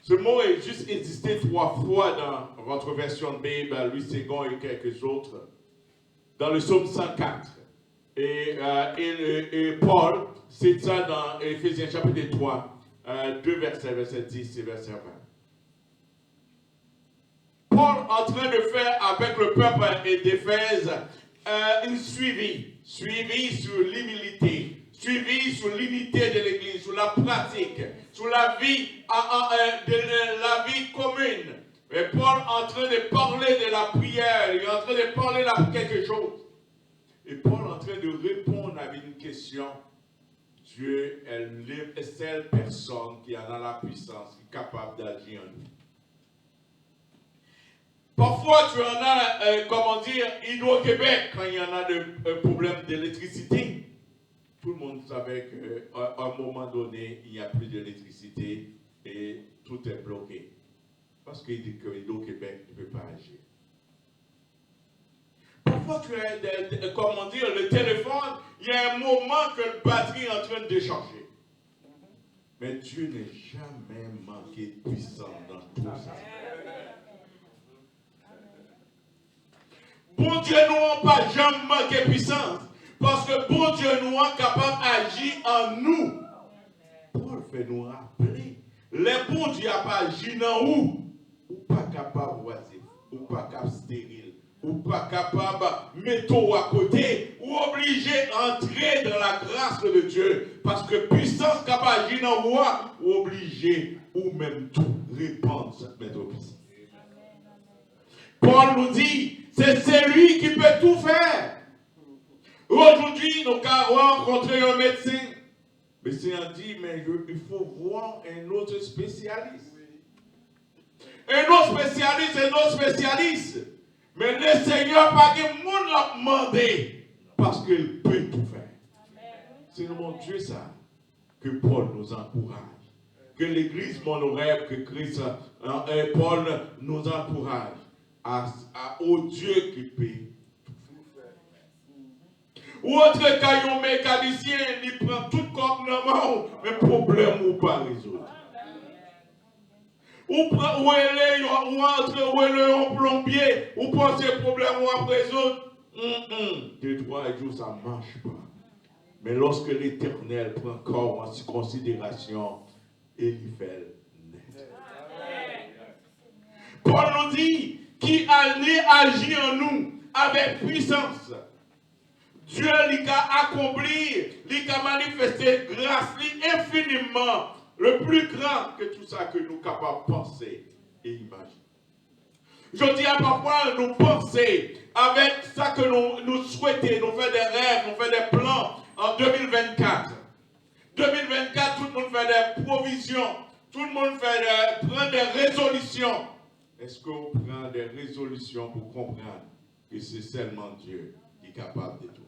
Ce mot est juste existé 3 fois dans votre version de Bible, Louis II et quelques autres, dans le psaume 104. Et Paul cite ça dans Éphésiens chapitre 3. 2 versets, verset 10 et verset 20. Paul en train de faire avec le peuple d'Éphèse un suivi sur l'humilité, suivi sur l'unité de l'Église, sur la pratique, sur la vie, de la vie commune. Et Paul est en train de parler de la prière, il est en train de parler de quelque chose. Et Paul est en train de répondre à une question. Dieu est la seule personne qui en a la puissance, qui est capable d'agir en nous. Parfois, tu en as, comment dire, Hydro-Québec, quand il y en a de problèmes d'électricité. Tout le monde savait qu'à un moment donné, il n'y a plus d'électricité et tout est bloqué. Parce qu'il dit que Hydro-Québec ne peut pas agir. Parfois, tu as, comment dire, le téléphone, il y a un moment que la batterie est en train de décharger. Mais Dieu n'est jamais manqué de puissance dans tout ça. Bon Dieu nous n'a pas jamais manqué de puissance. Parce que bon Dieu nous est capable d'agir en nous. Paul fait nous rappeler. Les bon Dieu n'a pas agi dans nous. Ou pas capable voisin, ou pas capable stérile, ou pas capable mettre à côté, ou obligé d'entrer dans la grâce de Dieu. Parce que puissance capable d'agir dans vous, ou obligé, ou même tout répandre cette métropole. Paul nous dit, c'est celui qui peut tout faire. Aujourd'hui, nous avons rencontré un médecin. Le médecin a dit, mais il faut voir un autre spécialiste. Un autre spécialiste. Mais le Seigneur, pas que le monde l'a demandé. Parce qu'il peut tout faire. C'est mon Dieu ça que Paul nous encourage. Que l'Église monorève, que Christ, Paul nous encourage au Dieu qui peut tout faire. Ou autre qu'un mécanicien, il prend tout comme normalement, mais problème ou pas résoudre. Ou est un plombier, ou pensez problème ou à résoudre. 2-3 jours, ça ne marche pas. Mais lorsque l'Éternel prend corps en considération, il fait net. Paul nous dit qu'il agit en nous avec puissance. Dieu lui a accompli, lui a manifesté grâce lui infiniment, le plus grand que tout ça que nous sommes capables de penser et imaginer. Je dis à parfois nous penser avec ça que nous souhaitons, nous faisons des rêves, nous faisons des plans en 2024. 2024, tout le monde fait des provisions, tout le monde prend des résolutions. Est-ce qu'on prend des résolutions pour comprendre que c'est seulement Dieu qui est capable de tout faire?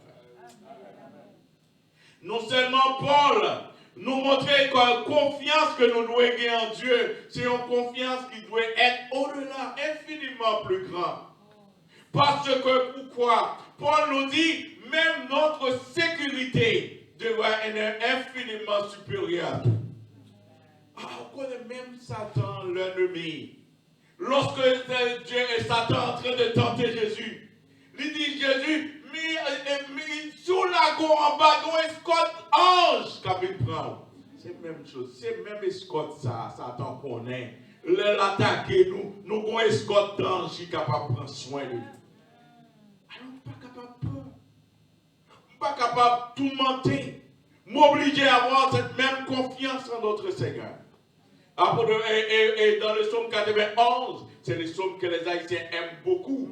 Non seulement Paul nous montrer que la confiance que nous devons gagner en Dieu, c'est une confiance qui doit être au-delà, infiniment plus grande. Parce que pourquoi? Paul nous dit, même notre sécurité devrait être infiniment supérieure. On connaît même Satan, l'ennemi. Lorsque Dieu et Satan en train de tenter Jésus, il dit Jésus, sous la go en bas, il escorte ange qui prend. C'est la même chose, c'est même escorte ça, Satan connaît. L'attaquer, nous avons escorte d'ange qui est capable de prendre soin de nous. Alors, on n'est pas capable de peur. On n'est pas capable de tout mentir. M'obliger à avoir cette même confiance en notre Seigneur. Et dans le psaume 91, c'est le psaume que les Haïtiens aiment beaucoup.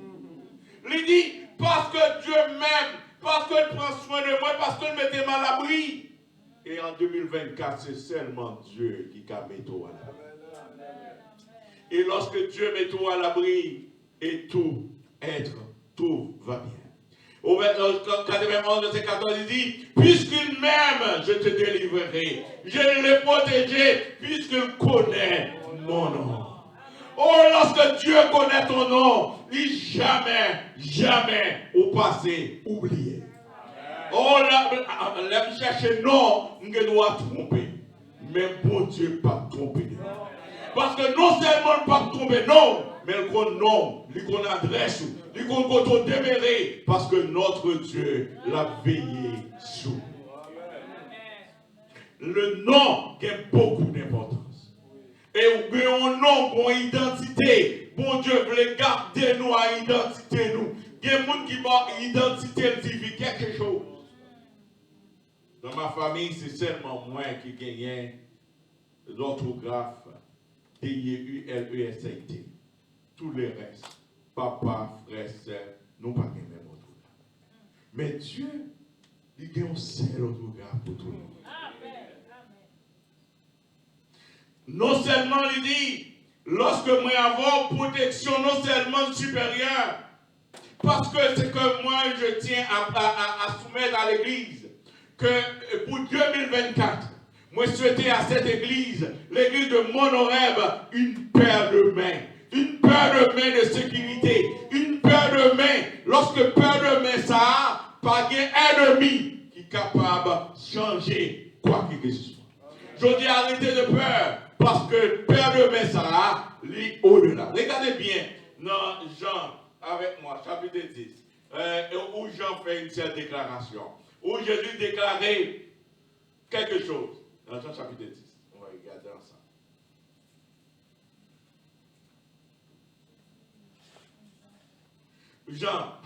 Il dit, parce que Dieu m'aime, parce qu'il prend soin de moi, parce qu'il me met à l'abri. Et en 2024, c'est seulement Dieu qui a mis tout à l'abri. Et lorsque Dieu met tout à l'abri, et tout va bien. Au 91, verset 14, il dit, puisqu'il m'aime, je te délivrerai. Je l'ai protégé, puisqu'il connaît mon nom. Oh, lorsque Dieu connaît ton nom, il jamais au passé oublié. Oh, là, chercher non, on doit tromper. Mais bon Dieu, pas tromper. Parce que non seulement pas tromper, non, mais le nom, le adresse, le qu'on déméré, parce que notre Dieu l'a veillé sur nous. Le nom a beaucoup d'importance. Et un nom, une identité, bon Dieu voulait garder nous à identité nous. Il y a des gens qui ont identité de quelque chose. Dans ma famille, c'est seulement moi qui gagne l'orthographe D-I-U-L-E-S-A-T. Tous les restes, papa, frère, soeur, nous pas même orthographe. Mais Dieu, il a un seul orthographe pour tout le monde. Non seulement il dit, lorsque moi avons protection non seulement supérieure, parce que c'est que moi je tiens à soumettre à l'église, que pour 2024, moi souhaiter à cette église, l'église de Monoreb, une paire de mains. Une paire de mains de sécurité. Une paire de mains. Lorsque paire de mains ça a, pas un ennemi qui est capable de changer quoi que ce soit. Je dis arrêtez de peur. Parce que paire de mains ça a, lit au-delà. Regardez bien dans Jean, avec moi, chapitre 10, où Jean fait une seule déclaration. Où Jésus déclarait quelque chose. Dans Jean chapitre 10. On va regarder ensemble. Jean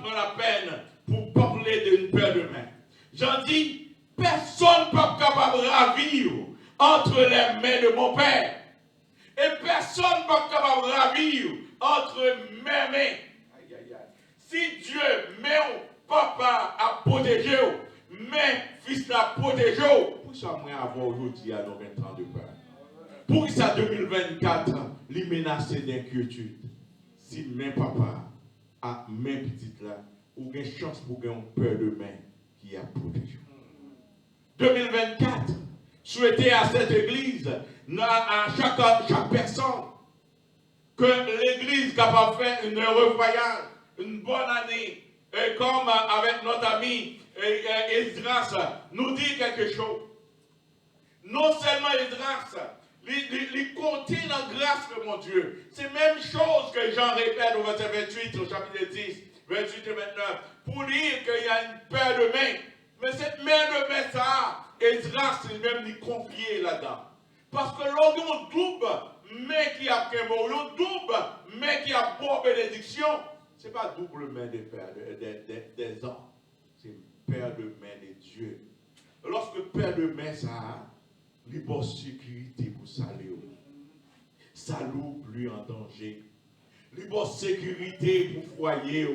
prend la peine pour parler d'une paire de mains. Jean dit, personne ne peut capable de ravir entre les mains de mon Père. Et personne ne peut capable de ravir entre mes mains. Aïe, aïe, aïe. Si Dieu met papa à protéger, mais fils à protéger, pour ça, moi, avoir aujourd'hui à nos 20 ans de peur. Pour ça, 2024, les menacer d'inquiétude. Si mes papa à mes petites là, ou une chance pour gagner une peur de main qui a protégé. 2024, souhaitez à cette église, à chaque personne, que l'église capable de faire une heureux voyage, une bonne année, et comme avec notre ami Esdras nous dit quelque chose. Non seulement Esdras, il continue dans grâce de mon Dieu. C'est la même chose que Jean répète au verset 28, au chapitre 10, 28 et 29, pour dire qu'il y a une paire de mains. Mais cette main de main, ça, Esdras, il même lui confié là-dedans. Parce que l'on double, mais qui a un double, mais qui a bonne bénédiction, ce n'est pas double main des pères, des hommes. C'est paire de main de Dieu. Lorsque paire de main, ça, il y a sécurité pour saler. Ça loue plus en danger. Il y a sécurité pour foyer.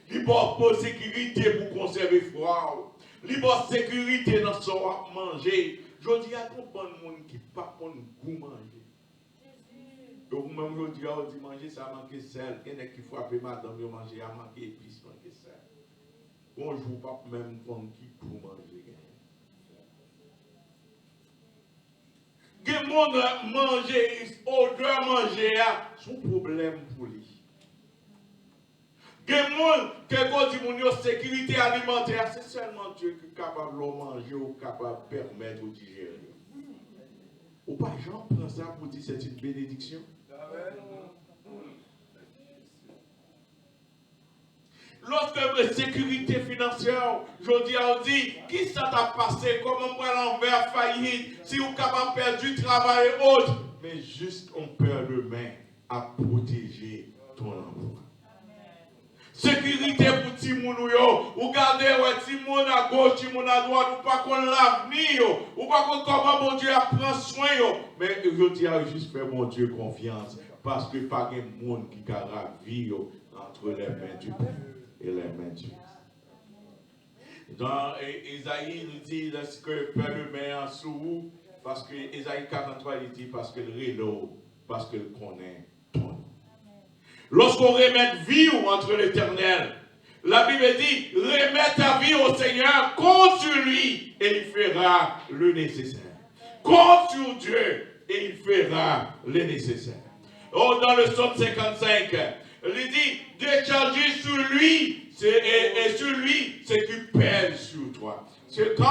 Il y a sécurité pour conserver froid. Il y a sécurité dans son manger. Je dis à tout le monde qui ne pas pour goût manger. Donc, même je dis à manger, ça manque sel. Il y en a qui frappent madame, ils mangent, à manquer épices, manquer sel. Bonjour, pas même qui pour manger. Que monde manger, odeur manger, son problème pour lui. Que monde, que quand sécurité alimentaire, c'est seulement Dieu qui est capable de manger ou capable de permettre de digérer. Ou pas, Jean prend ça pour dire c'est une bénédiction. Lorsque la sécurité financière, je dis à dit, qui ça t'a passé, comment on va l'envers faillite, si on est capable de perdre du travail et autres, mais juste on perd le main à protéger ton emploi. Sécurité pour Timoun yo, ou gardez Timoun à gauche, Timoun à droite, ou pas qu'on l'avenir, ou pas qu'on comment mon Dieu prend soin yo, mais je dis à juste faire mon Dieu confiance, parce que pas de monde qui a vie entre les mains du Père et les mains du Fils. Dans Isaïe, il dit que Père le met en sous, parce que Isaïe 43, il dit parce que le rélo, parce que le connaît ton. Lorsqu'on remet vie entre l'Éternel, la Bible dit, remets ta vie au Seigneur, compte sur lui et il fera le nécessaire. Compte sur Dieu et il fera le nécessaire. Oh, dans le psaume 55, il dit, décharger sur lui, et sur lui, c'est qui pèse sur toi. C'est comme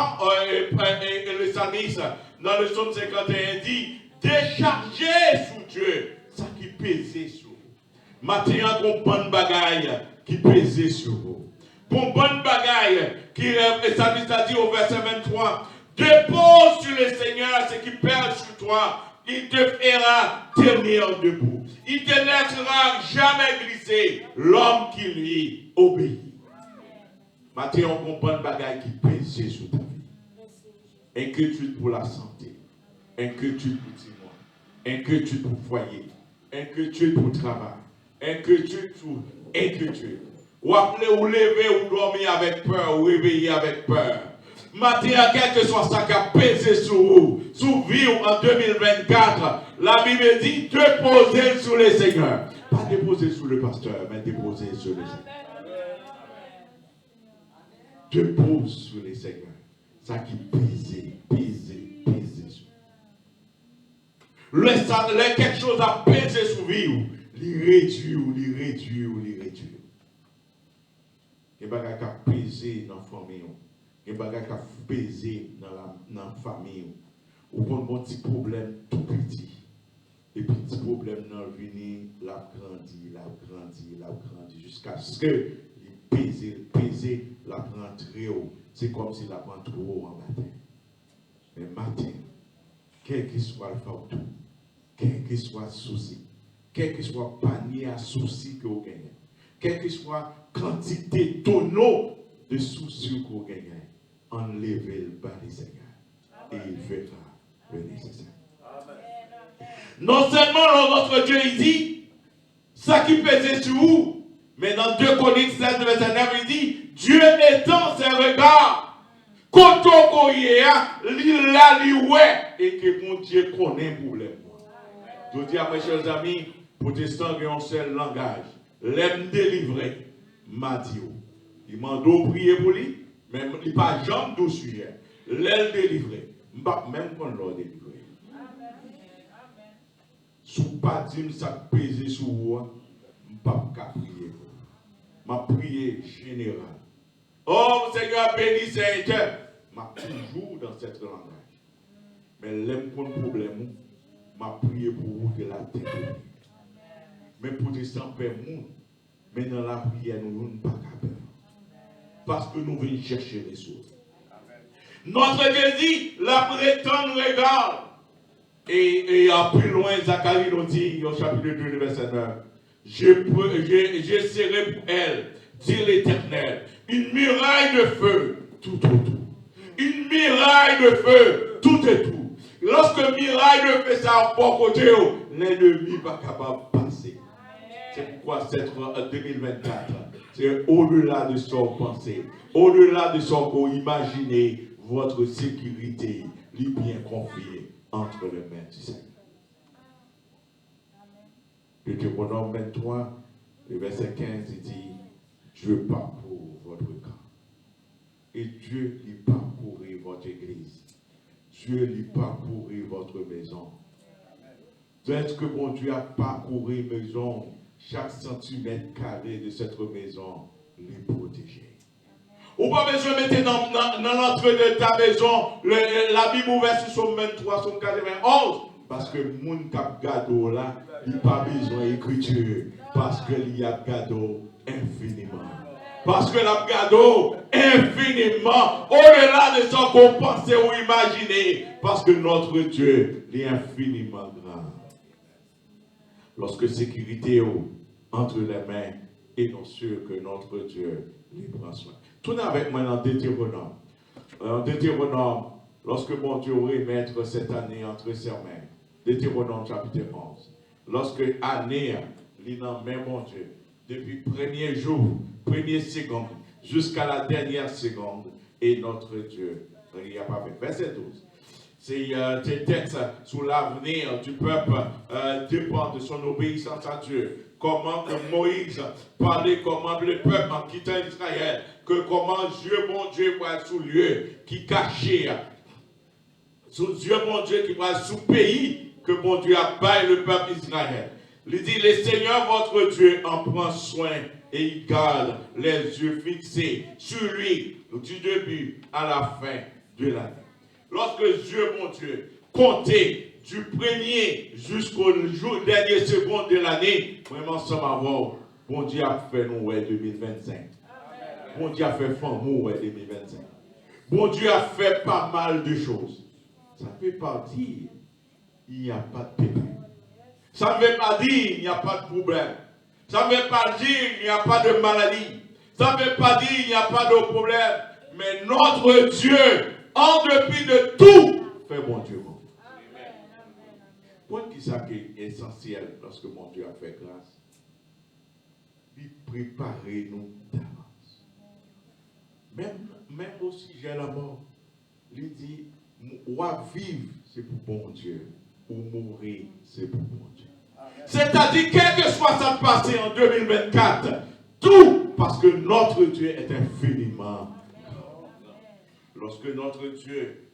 le psalmiste, dans le psaume 51, dit, décharger sur Dieu, ça qui pèse sur vous. Maintenant, une bonne bagaille qui pèse sur vous. Une bonne bagaille qui, le psalmiste a dit au verset 23, dépose sur le Seigneur ce qui pèse sur toi, il te fera tenir debout. Il te laissera jamais glisser l'homme qui lui obéit. Maintenant, on comprend le bagage qui pèse sur ta vie. Inquiétude pour la santé, inquiétude pour Timon, inquiétude pour foyer, inquiétude pour travail, inquiétude pour inquiétude. Ou appelez ou lever ou dormir avec peur, ou réveiller avec peur. Maintenant, quel que soit ça qui a pesé sur vous, sur vie en 2024, la Bible dit déposer sur le Seigneur. Pas déposer sur le pasteur, mais déposer sur le Seigneur. Dépose sur le Seigneur. Ça qui pèse. Le quelque chose a pesé sur vie, il réduit. Il y a des choses qui ont pesé dans la famille. Il y a des choses qui ont pesé dans la famille. Ou pour un petit problème tout petit. Et puis, petit problème dans le vie, l'a grandi, jusqu'à ce que il pèse, la prend très haut. C'est comme si la prend trop haut en matin. Mais matin, quel que soit le fardeau, quel que soit le souci, quel que soit le panier à soucis que vous gagnez, quelle que soit la quantité tonneau de soucis que vous gagnez, enlevez le bas du Seigneur et il fera le nécessaire. Non seulement notre Dieu il dit, ça qui pesait sur vous, mais dans 2 Corinthiens 7, verset 9, il dit, Dieu étend ses regards, quand on et que mon Dieu connaît pour les mots. Je dis à mes chers amis, protestants qui ont un seul langage, l'aime délivrer, m'a dit. Il m'a dit prier pour lui, mais il n'a pas jamais de sujet. L'aime délivrer, même quand l'on délivrer. Si vous pas dit ça pesé sur vous, je ne peux pas prier. Ma prière générale. Oh Seigneur, bénis Seigneur. Je suis toujours dans cette langage. Mais l'aime pour le problème, je prié pour vous de la tête. Mais pour des sans peur, mais dans la prière, nous ne pas peur. Parce que nous venons chercher les choses. Notre Dieu dit, la prétende regarde. Et à plus loin, Zacharie nous dit, au chapitre 2, verset 9, je serai pour elle, dit l'Éternel, une muraille de feu tout autour. Une muraille de feu tout et tout. Lorsque muraille de feu ça a pas côté, l'ennemi va capable de passer. C'est pourquoi cette 2024, c'est au-delà de son pensée, au-delà de son imaginer, votre sécurité, lui bien confiée entre les mains du Seigneur. Deutéronome 23, le verset 15, il dit, Dieu parcourt votre camp. Et Dieu lui parcourir votre église. Dieu lui parcourir votre maison. Est-ce que mon Dieu a parcouru maison, chaque centimètre carré de cette maison, les protéger. Ou pas besoin de mettre dans l'entrée de ta maison la Bible ouverte sur Somme 23, Somme 91. Parce que mon cap gado là, il n'a pas besoin d'écriture. Parce qu'il y a gado infiniment. Parce que la gado infiniment, au-delà de ce qu'on pensait ou imaginait. Parce que notre Dieu est infiniment grand. Lorsque sécurité est entre les mains, et non sûr que notre Dieu lui prend soin. Tournez avec moi dans Deutéronome. Deutéronome, lorsque mon Dieu remettre cette année entre ses mains. Deutéronome chapitre 11. Lorsque année, il dans main mon Dieu, depuis le premier jour, première seconde, jusqu'à la dernière seconde, et notre Dieu, il n'y a pas fait. Verset 12. C'est des textes sur l'avenir du peuple dépend de son obéissance à Dieu. Comment que Moïse parlait, comment le peuple en quittant Israël, que comment Dieu, mon Dieu, va sous lieu qui cachait, sous Dieu, mon Dieu, qui va sous pays que mon Dieu a baillé le peuple d'Israël. Il dit, le Seigneur votre Dieu en prend soin et il garde les yeux fixés sur lui du début à la fin de l'année. Lorsque Dieu, mon Dieu, comptait du premier jusqu'au dernier seconde de l'année, vraiment sans avoir, bon Dieu a fait nous 2025. Bon Dieu a fait nous 2025. Bon Dieu a fait pas mal de choses. Ça fait partie. il n'y a pas de pépin. Ça ne veut pas dire qu'il n'y a pas de problème. Ça ne veut pas dire qu'il n'y a pas de maladie. Ça ne veut pas dire qu'il n'y a pas de problème. Mais notre Dieu, en dépit de tout, fait bon Dieu. Point qui est essentiel lorsque mon Dieu a fait grâce, il prépare nous d'avance. Même au sujet de la mort, il dit, ou à vivre, c'est pour bon Dieu, ou mourir, c'est pour bon Dieu. C'est-à-dire, quel que soit ça passé en 2024, tout parce que notre Dieu est infiniment. Lorsque notre Dieu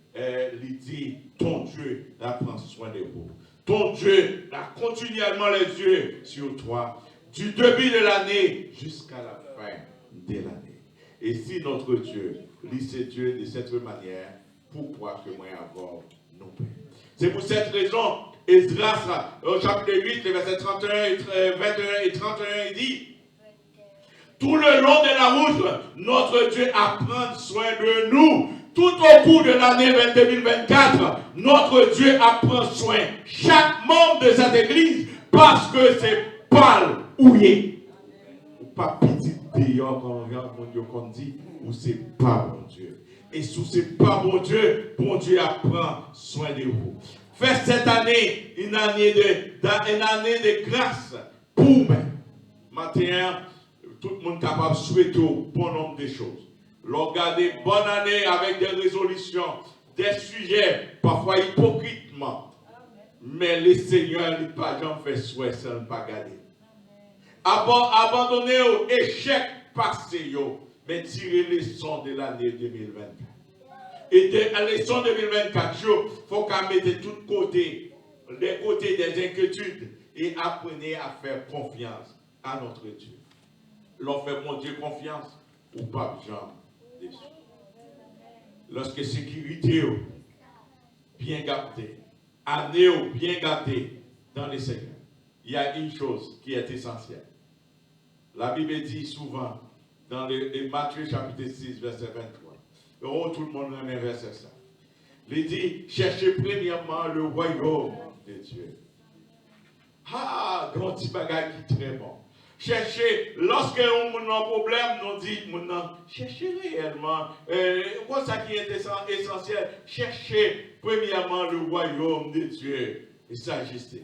lui dit, ton Dieu prend soin de vous. Ton Dieu a continuellement les yeux sur toi, du début de l'année jusqu'à la fin de l'année. Et si notre Dieu lit ses dieux de cette manière, pourquoi que moi avoir nos pères? C'est pour cette raison, Esdras, au chapitre 8, les versets 31 21 et 31, il dit, tout le long de la route, notre Dieu prend soin de nous. Tout au cours de l'année 2024, notre Dieu prend soin chaque membre de cette église parce que c'est pas ouillé. Ou pas petit payeur quand on regarde mon Dieu qu'on dit, ou c'est pas bon Dieu. Et si c'est pas bon Dieu prend soin de vous. Faites cette année une année de grâce pour moi. Maintenant, tout le monde est capable de souhaiter un bon nombre de choses. Regardez, bonne année avec des résolutions, des sujets, parfois hypocritement. Mais le Seigneur n'a pas jamais fait souhait sans ne pas garder. Abandonnez aux échecs passés, mais tirez les leçons de l'année 2024. Et de la leçon 2024, il faut qu'on mette de tous côtés, les côtés des inquiétudes, et apprenez à faire confiance à notre Dieu. L'on fait mon Dieu confiance ou pas, Jean. Lorsque sécurité bien gardée, année bien gardée dans les Seigneurs, il y a une chose qui est essentielle. La Bible dit souvent dans Matthieu chapitre 6, verset 23. Oh, tout le monde a un verset ça. Il dit, cherchez premièrement le royaume de Dieu. Ah, grand petit bagage qui est très bon. Cherchez, lorsque on a un problème, nous dit, cherchez réellement. Quoi ça qui est essentiel? Cherchez premièrement le royaume de Dieu et sa justice.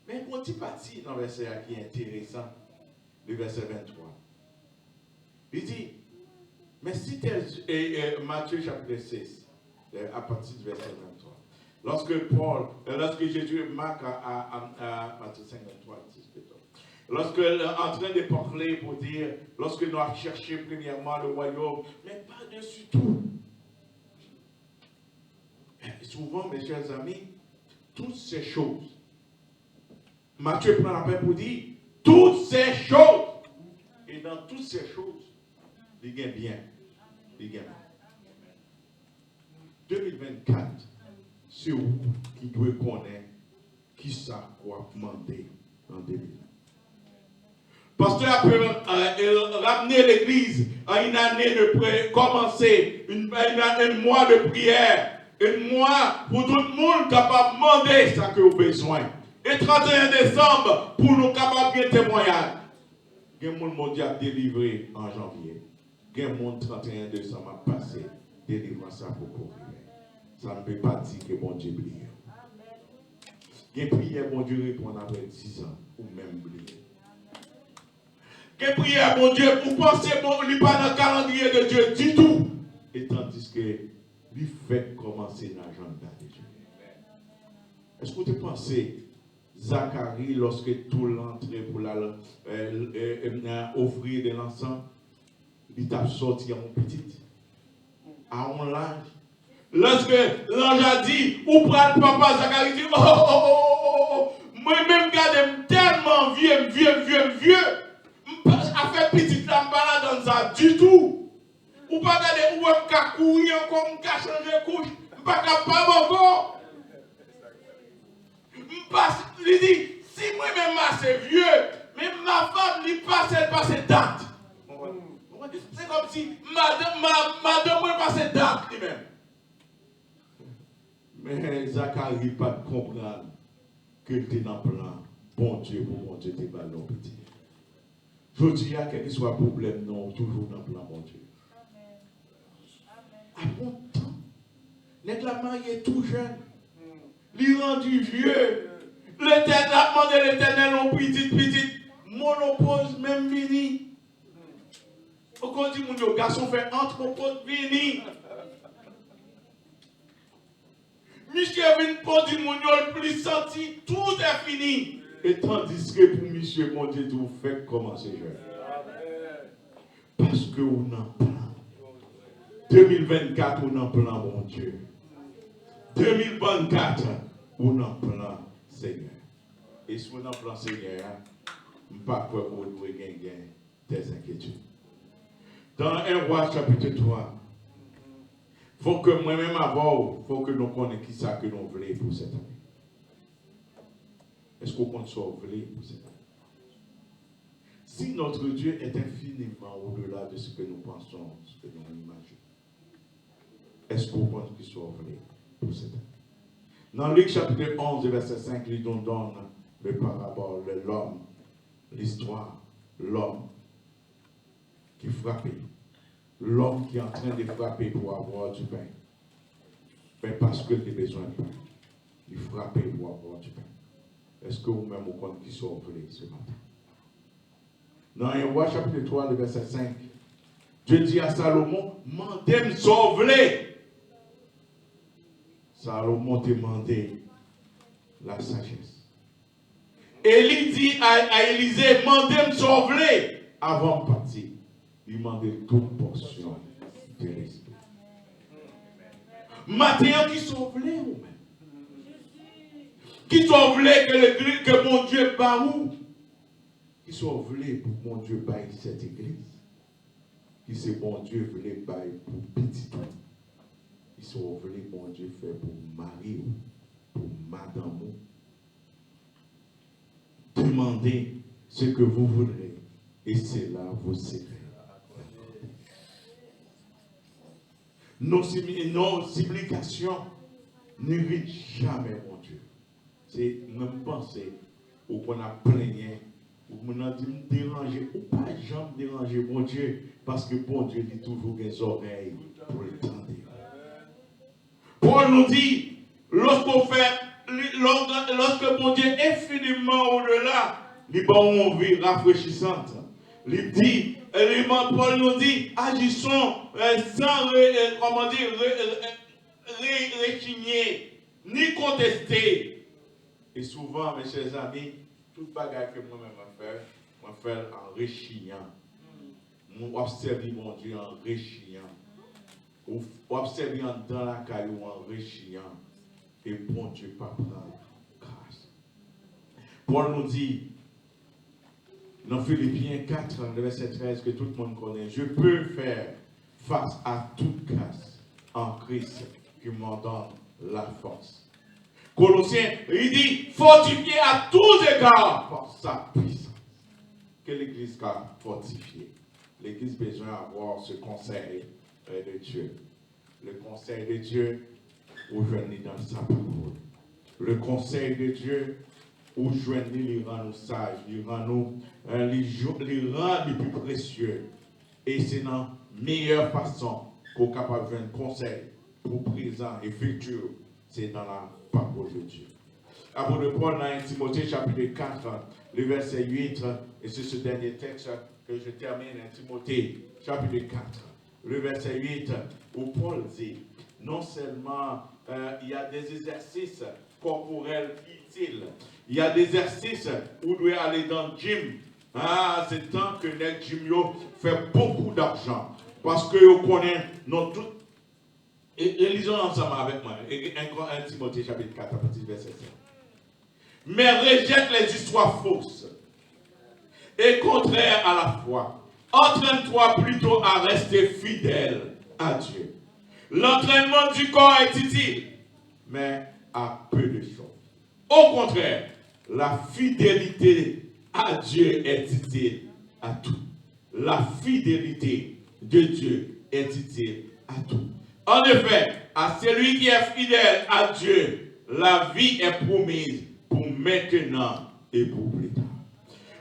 Mais un petit parti dans le verset qui est intéressant, le verset 23. Il dit, mais si tu es Matthieu chapitre 6, à partir du verset 23, lorsque Jésus marque à Matthieu 53, lorsque en train de parler pour dire, lorsque nous avons cherché premièrement le royaume, mais par-dessus tout. Et souvent, mes chers amis, toutes ces choses, Matthieu prend la peine pour dire, toutes ces choses, et dans toutes ces choses, il y a bien, il y a bien. 2024, c'est vous qui doit connaître qui ça quoi demander en 2024. Pasteur a pu ramener l'église à une année de prière, commencer un mois de prière, un mois pour tout le monde capable de demander ce que vous avez besoin. Et 31 décembre, pour nous capables de témoignage. Il y a des gens qui ont délivré en janvier. Il y a des gens 31 décembre a passé, délivrant ça pour courir. Ça ne peut pas dire que bon Dieu brille. Il y a des prières, bon Dieu répond après 10 ans, ou même briller. Que prière, mon Dieu, vous pensez qu'il n'est pas dans le calendrier de Dieu du tout. Et tandis que lui fait commencer l'agenda de Dieu. Est-ce que vous pensez, Zacharie, lorsque tout l'entrée pour offrir de l'encens, il t'a sorti à mon petit, à mon linge. Lorsque l'ange a dit, où prend le papa, Zacharie dit, moi-même, regarde, tellement vieux. A fait petite lampe là dans ça du tout. Ou pas regarder où on peut courir encore, on peut changer de couche. On pas capable encore. Il dit, si moi-même c'est vieux, mais ma femme lui passe date. C'est comme si madame moi passe date lui-même. Mais Zacharie pas comprendre que tu es dans le plan. Bon Dieu, pour mon Dieu, tu es ballon petit. Je dis, quel que soit le problème, non, toujours dans le plan, mon Dieu. À mon temps, la marié est tout jeune. Il rendu vieux. L'éternel a demandé l'éternel, on petit. Monopause, même vini. Pourquoi on dit, mon garçon fait anthropose, vini. Monsieur vient pour dire, mon le plus senti, tout est fini. Et tandis que pour monsieur, mon Dieu, vous faites commencer jeune. Parce que on en plan. 2024, on en plan, mon Dieu. 2024, on en plan, Seigneur. Et si on en plan, Seigneur, je ne sais pas quoi vous devez gagner tes inquiétudes. Dans 1 Roi chapitre 3, il faut que moi-même avant, il faut que nous connaissions qui ça que nous voulons pour cette année. Est-ce qu'on compte sur voler pour cette année? Si notre Dieu est infiniment au-delà de ce que nous pensons, ce que nous imaginons, est-ce qu'on compte qu'il soit voler pour cette année? Dans Luc chapitre 11, verset 5, il nous donne le parabole de l'homme, l'histoire, l'homme qui frappait, l'homme qui est en train de frapper pour avoir du pain. Mais parce qu'il a besoin de pain, il frappait pour avoir du pain. Est-ce que vous-même vous comptez qui sont volés ce matin? Dans 1 Roi chapitre 3, le verset 5, Dieu dit à Salomon, mandez-moi sauver. Salomon demandait la sagesse. Élie dit à Élisée, mandez-moi sauver. Avant de partir, il demandait toute portion de l'esprit. Maintenant, qui sauve les ou même? Qui sauve les que mon Dieu bat où? Qui sauve les pour mon Dieu baille cette église? Qui c'est mon Dieu voulait bailler pour petit tout? Qui sauve les mon Dieu fait pour mari ou pour madame ou? Demandez ce que vous voudrez et c'est là vous serez. Nos supplications n'irritent jamais mon Dieu. C'est même penser ou qu'on a plaigné ou qu'on a dit me déranger ou pas jamais déranger mon Dieu parce que bon Dieu dit toujours des oreilles pour l'entendre. Paul nous dit lorsque mon Dieu est infiniment au-delà, il va une vie rafraîchissante. Il dit, Paul nous dit, agissons sans rechigner, ni contester. Et souvent, mes chers amis, tout bagage que moi-même je fais en rechignant. Je observe mon Dieu en rechignant. Je observe dans la caillou en rechignant. Et bon Dieu, pas prendre grâce. Paul nous dit, dans Philippiens 4, verset 13, que tout le monde connaît, je peux faire face à toute grâce en Christ qui m'en donne la force. Colossiens, il dit, fortifié à tous égards par sa puissance. Que l'Église a fortifié. L'Église a besoin d'avoir ce conseil de Dieu. Le conseil de Dieu, aujourd'hui dans sa parole. Le conseil de Dieu, aujourd'hui, il rend nous sages, il rend nous, il rend les plus précieux. Et c'est la meilleure façon qu'on est capable de faire un conseil pour présent et futur. C'est dans la parole de Dieu. Avant de prendre dans Timothée chapitre 4, le verset 8, et c'est ce dernier texte que je termine dans Timothée chapitre 4, le verset 8, où Paul dit, non seulement il y a des exercices corporels utiles, il y a des exercices où vous devez aller dans le gym. Ah, c'est temps que les gym fait beaucoup d'argent. Parce que vous connaissez notre tout. Et lisons ensemble avec moi. 1 Timothée chapitre 4, à partir du verset 5. Mais rejette les histoires fausses et contraires à la foi. Entraîne-toi plutôt à rester fidèle à Dieu. L'entraînement du corps est utile, mais à peu de choses. Au contraire, la fidélité à Dieu est utile à tout. La fidélité de Dieu est utile à tout. En effet, à celui qui est fidèle à Dieu, la vie est promise pour maintenant et pour plus tard.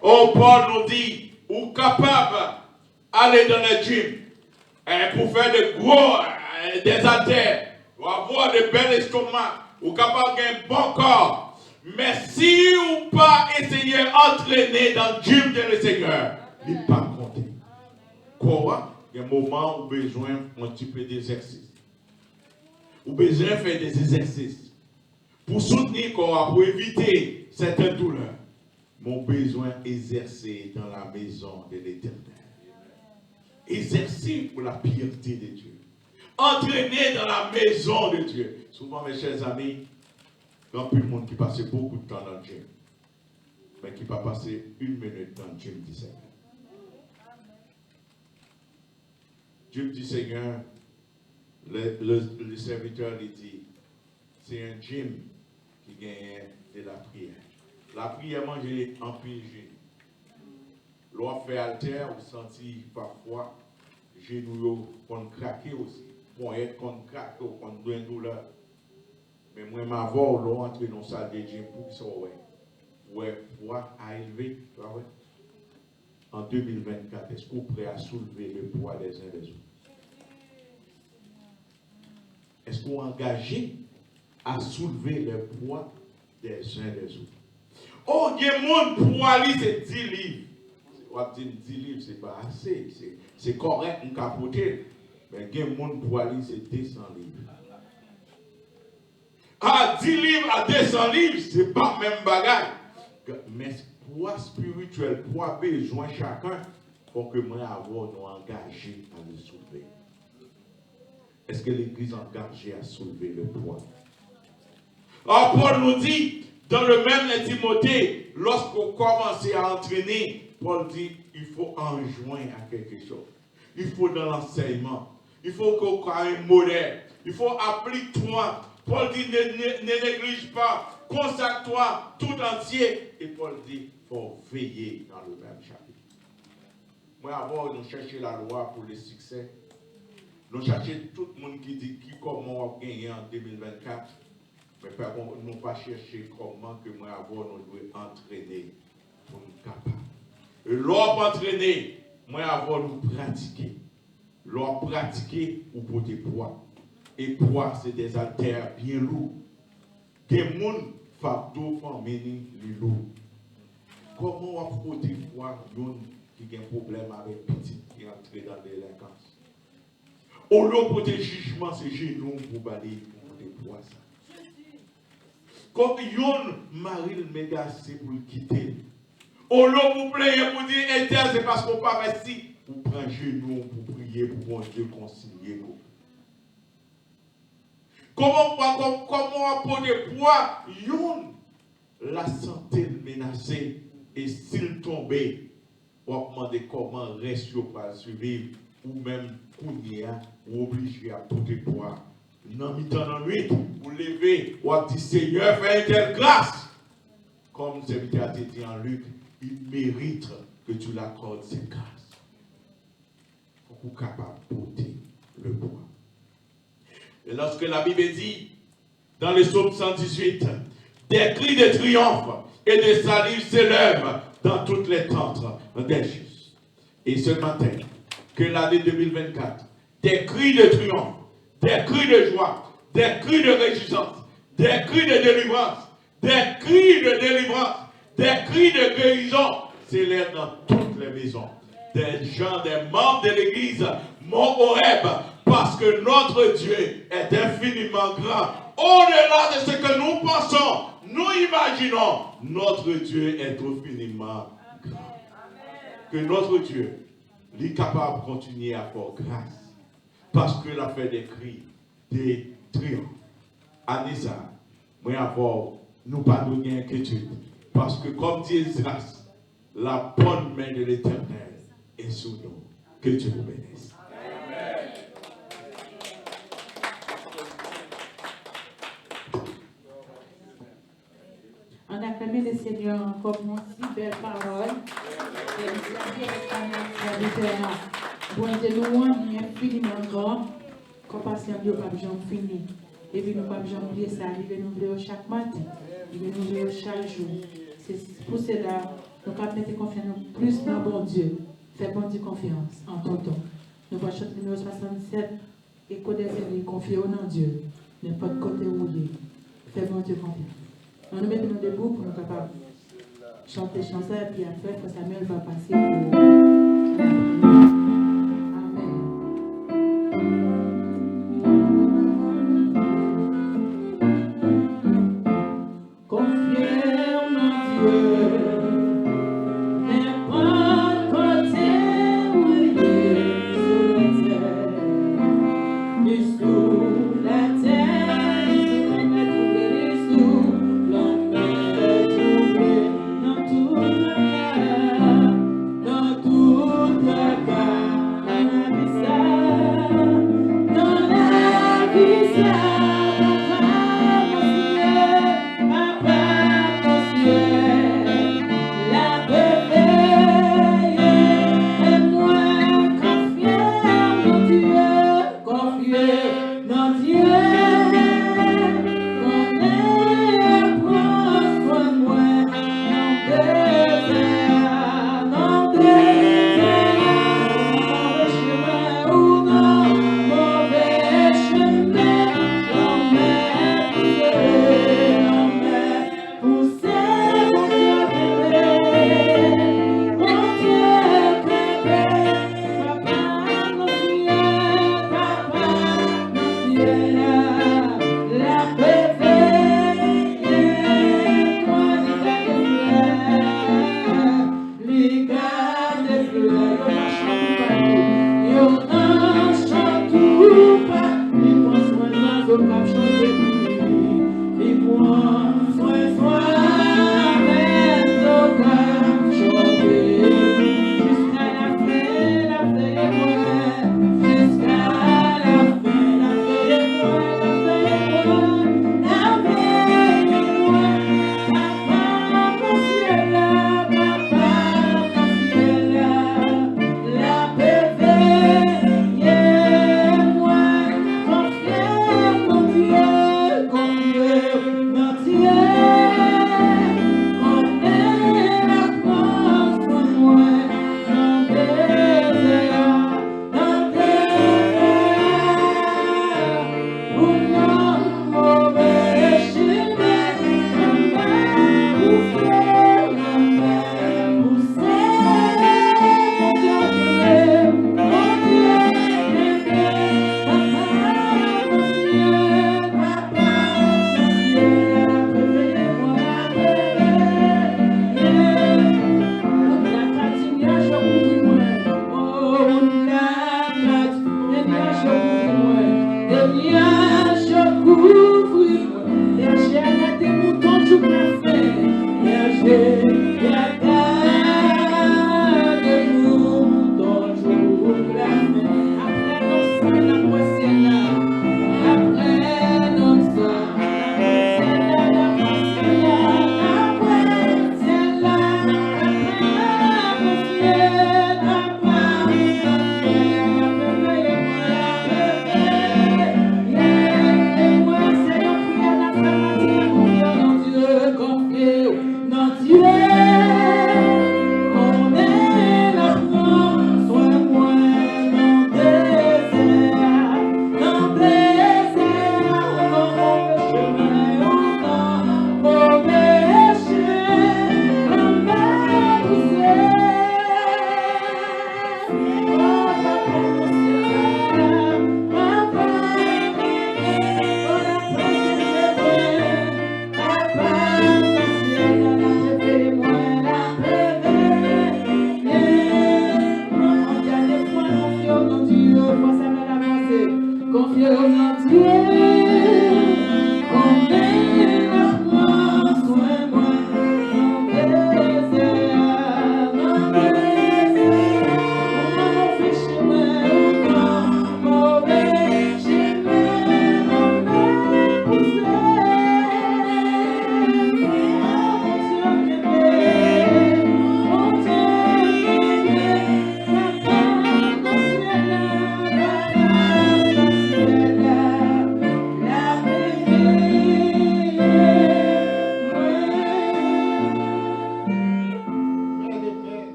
Oh, Paul nous dit, ou capable d'aller dans le gym pour faire de gros, des haltères, ou avoir de belles estomacs, ou capable d'un bon corps. Mais si ou pas essayer d'entraîner dans le gym de le Seigneur, il n'est pas compté. Quoi? Il y a un moment où besoin un petit peu d'exercice. Ou besoin de faire des exercices. Pour soutenir quoi? Pour éviter certaines douleurs. Mon besoin exercer dans la maison de l'Éternel. Exercer pour la piété de Dieu. Entraîner dans la maison de Dieu. Souvent, mes chers amis, il y a plus de monde qui passe beaucoup de temps dans le gym, mais qui va passer 1 minute dans le gym du Seigneur. Gym du Seigneur, le serviteur lui dit, c'est un gym qui gagne de la prière. La prière, manger en pile. L'on fait alter, vous sentez parfois, genoux qu'on craquer aussi. Bon, être qu'on craque, qu'on doit une douleur. Mais moi, ma voix, l'on entre dans la salle de gym pour qu'ils soient poids à élever. En 2024, est-ce que vous êtes prêt à soulever le poids des uns des autres? Est-ce que vous êtes engagé à soulever le poids des uns des autres? Oh, il y a des gens pour aller, c'est 10 livres. On va dire 10 livres, c'est pas assez. C'est correct, on capoter. Mais il y a des gens pour aller, c'est 200 livres. À 10 livres, à 200 livres, c'est pas le même bagage. Mais poids spirituel, poids besoin chacun, pour que moi avoir nous engagé à le soulever. Est-ce que l'Église est engagée à soulever le poids? Alors Paul nous dit, dans le même Timothée, lorsqu'on commence à entraîner, Paul dit, il faut enjoindre à quelque chose. Il faut dans l'enseignement. Il faut qu'on ait un modèle. Il faut applique-toi. Paul dit, ne néglige pas. Consacre-toi tout entier. Et Paul dit, il faut veiller dans le même chapitre. Moi, avant, nous cherchons la loi pour le succès. Nous cherchons tout le monde qui dit comment on va gagner en 2024. Mais par contre, nous ne pas chercher comment que moi, avant, nous devons entraîner pour nous capables. Et l'on entraîner, moi, avant, nous pratiquer. L'on pratiquer ou pour des poids. Et poids, c'est des haltères bien lourds. Des gens facto famille les lourds. Comment on peut des poids qui a un problème avec petit qui entre dans la délinquance? Au lieu pour des jugements, c'est genoux pour balayer pour des poids. Comme yon mari le méga c'est pour le quitter. Au lieu vous prier pour dire éternel, c'est parce qu'on pas fait si. Vous prenez genoux pour prier pour bon Dieu concilier. Comment pour des poids, yon la santé menacée et s'il tombait, on va demander comment reste pas survivre ou même kounia ou obligé à porter poids. Non, mi-temps dans nuit, vous levez, ou dit Seigneur, fais une telle grâce. Comme le serviteur a dit en Luc, il mérite que tu l'accordes cette grâce. Pour qu'on soit capable de porter le poids. Et lorsque la Bible dit, dans le psaume 118, des cris de triomphe et de salut s'élèvent dans toutes les tentes des justes. Et ce matin, que l'année 2024, des cris de triomphe, des cris de joie, des cris de réjouissance, des cris de délivrance, des cris de délivrance, des cris de guérison s'élèvent dans toutes les maisons. Des gens, des membres de l'église, mon Horeb, parce que notre Dieu est infiniment grand. Au-delà de ce que nous pensons, nous imaginons, notre Dieu est infiniment grand. Que notre Dieu est capable de continuer à faire grâce. Parce qu'il a fait des cris, des triomphes. Anissa, moi avoir, nous pas donner inquiétude. Parce que comme dit Esdras, la bonne main de l'Éternel est sur nous. Que Dieu vous bénisse. Amen. On acclame le Seigneur encore pour si belle parole. Et la vie est Bon Dieu, nous infiniment grand. compassion de pas jamais fini. Et puis nous pas jamais oublier ça, il veut nous oublier chaque matin, il veut nous oublier chaque jour. C'est pour cela nous avons mettre confiance plus dans bon Dieu. Fais bon Dieu confiance en ton temps. Nous voyons chanter numéro 67 et connaissez-les, confiez en Dieu. N'importe côté où il est. Fais bon Dieu confiance. On nous met nous debout pour nous capables chanter chanson et puis après, Frère Samuel va passer pour.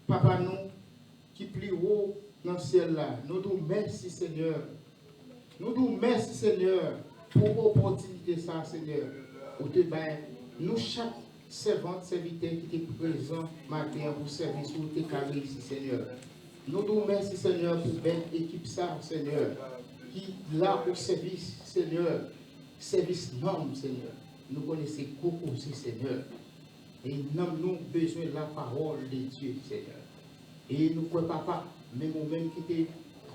Papa nous, qui plus haut dans le ciel là, nous nous merci Seigneur. Nous nous merci Seigneur pour l'opportunité ça Seigneur. Pour te bailler, nous chaque servante, serviteur qui est présent matin pour servir sur tes carrés ici Seigneur. Nous nous merci Seigneur pour belle équipe ça Seigneur. Qui là au service Seigneur. Service norme Seigneur. Nous connaissons beaucoup aussi Seigneur. Et nous avons besoin de la parole de Dieu Seigneur. Et nous croyons papa, même nous-mêmes qui étaient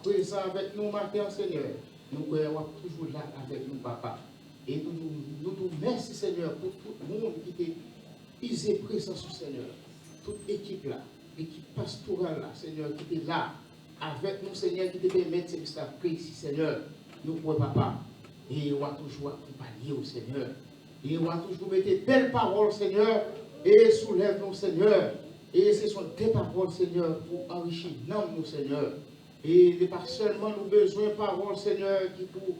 présents avec nous matin Seigneur. Nous croyons toujours là avec nous papa. Et nous merci Seigneur pour tout le monde qui était isé présent sur Seigneur. Toute équipe là, l'équipe pastorale là, Seigneur, qui était là avec nous Seigneur, qui était permis de service ici Seigneur. Nous croyons papa. Et on va toujours accompagner au Seigneur. Et on va toujours mettre des belles paroles, Seigneur. Et soulève-nous, Seigneur. Et ce sont tes paroles, Seigneur, pour enrichir nous, Seigneur. Et pas seulement nous besoin de paroles, Seigneur, qui pour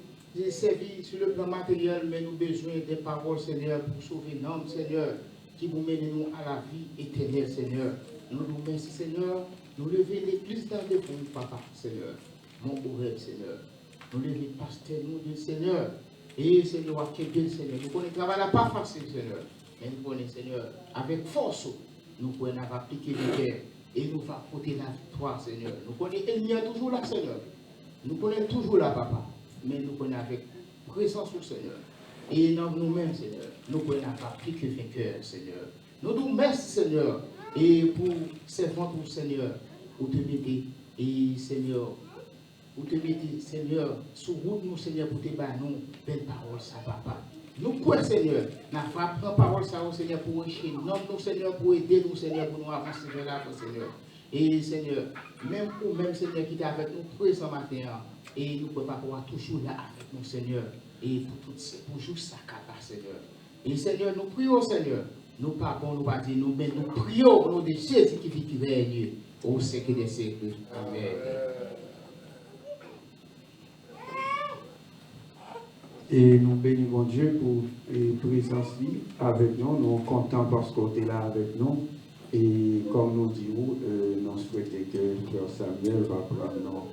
servir sur le plan matériel, mais nous besoin des paroles, Seigneur, pour sauver nous, Seigneur, qui vous mènent nous à la vie éternelle, Seigneur. Nous nous remercions, Seigneur. Nous lever l'église dans le fond, papa, Seigneur. Mon rêve, Seigneur. Nous lever pasteur, nous dire Seigneur. Et Seigneur, qui est bien, Seigneur. Nous connaissons le travail pas facile, Seigneur. Mais nous connaissons, Seigneur, avec force, nous pouvons appliquer les guerres. Et nous va porter la victoire, Seigneur. Nous connaissons l'ennemi toujours là, Seigneur. Nous connaissons toujours là, papa. Mais nous connaissons avec présence au Seigneur. Et dans nous-mêmes, Seigneur, nous pouvons appliquer vainqueur, Seigneur. Nous nous merci, Seigneur. Et pour servant pour Seigneur, pour te mettre, et Seigneur, pour te mettre, Seigneur, sur route, nous, Seigneur, pour te battre, nous, belle parole, ça, papa. Nous croyons, Seigneur, nous avons parole, ça, Seigneur, pour enrichir nous, Seigneur, pour aider nous, Seigneur, pour nous avancer vers l'avant, Seigneur. Et, Seigneur, même pour même, Seigneur, qui est avec nous présent matin, et nous ne pouvons pas pouvoir toujours là avec nous, Seigneur, et pour juste ça, Seigneur. Et, Seigneur, nous prions, Seigneur, nous pardonnons, nous pas dire nous, mais nous prions au nom de Jésus qui vit, qui règne, au siècle des siècles. Amen. Et nous bénissons Dieu pour la présence avec nous. Nous sommes contents parce qu'on est là avec nous. Et comme nous disons, nous souhaitons que Frère Samuel va prendre nos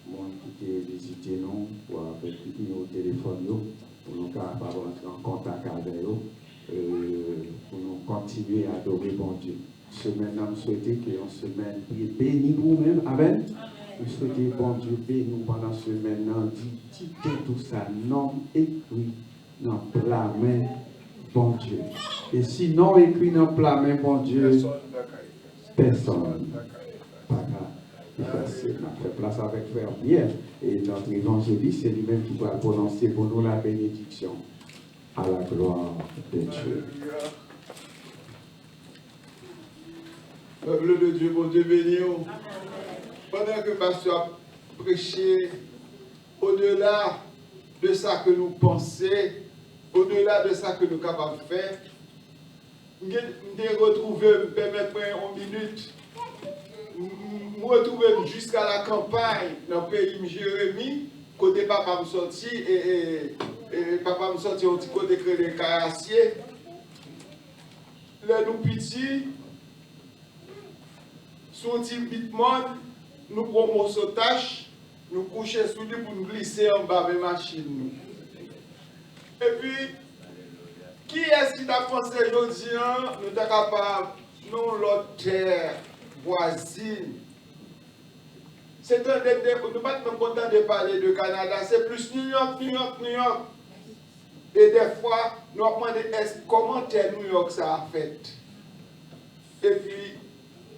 monde qui est visité nous pour avec nous au téléphone pour nous capables entrer en contact avec eux, pour nous continuer à adorer bon Dieu. Semaine, nous souhaitons que une semaine bénie vous-même. Amen. Nous souhaitons bon Dieu béni pendant ce maintenant, dit tout ça, non écrit dans la main, bon Dieu. Et si non écrit dans la main, bon Dieu, personne. Pas grave. C'est notre place avec Frère Pierre. Et notre évangéliste, c'est lui-même qui va prononcer pour nous la bénédiction. À la gloire de Dieu. Peuple de Dieu, bon Dieu béni. Pendant que le pasteur a prêché, au-delà de ça que nous pensons, au-delà de ça que nous sommes capables de faire, je me retrouvé, permettez-moi une minute, je me retrouve jusqu'à la campagne dans le pays de Jérémie, côté papa me sorti, et papa me sorti au petit côté de Carassier. Là, nous petits, sur un petit monde, nous prenons ce tâche, nous couchons sous lui pour nous glisser en bas de la machine. Et puis, qui est-ce qui t'a pensé aujourd'hui, nous sommes capables, nous, l'autre terre voisine. C'est un des, nous ne sommes pas contents de parler de Canada, c'est plus New York, New York, New York. Et des fois, nous avons demandé comment est New York ça a fait. Et puis,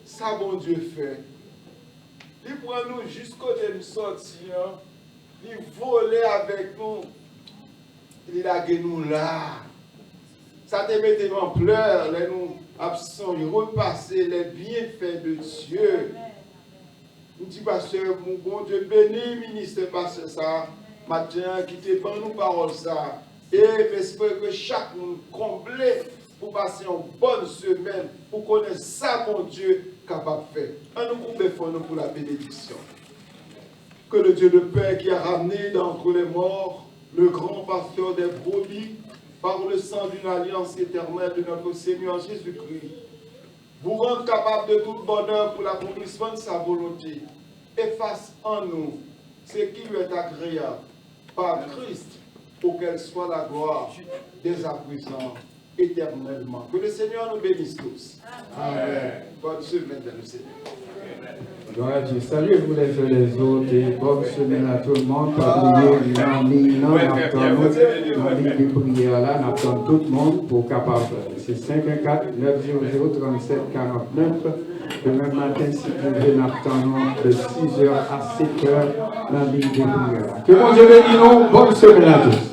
ça, bon Dieu fait. Il prend nous jusqu'au de nous sortir, il vole avec nous, il a gagné nous là. Ça te mettait en pleurs, les nous absents, il repasser les bienfaits de Dieu. Nous disons, pasteur, mon bon Dieu, béni, ministre, pasteur, ça, matin, qui te prend nous parole ça. Et j'espère que chaque monde comblé pour passer une bonne semaine, pour connaître ça, mon Dieu, capable de faire. Un nous coupons pour la bénédiction. Que le Dieu de paix qui a ramené d'entre les morts le grand pasteur des brebis par le sang d'une alliance éternelle de notre Seigneur Jésus-Christ vous rendre capable de tout bonheur pour l'accomplissement de sa volonté. Et fasse en nous ce qui lui est agréable par Christ, auquel soit la gloire dès à présent, éternellement. Que le Seigneur nous bénisse tous. Amen. Bonne semaine dans le Seigneur. Gloire à Dieu. Saluez-vous les uns les autres et bonne semaine à tout le monde. Pas oublier nous de prière là, nous attendons tout le monde pour capable. C'est 514 900 37 49. Le même matin, si vous voulez, nous attendons de 6h à 7h dans la ligne de prière. Que mon Dieu bénisse nous. Bonne semaine à tous.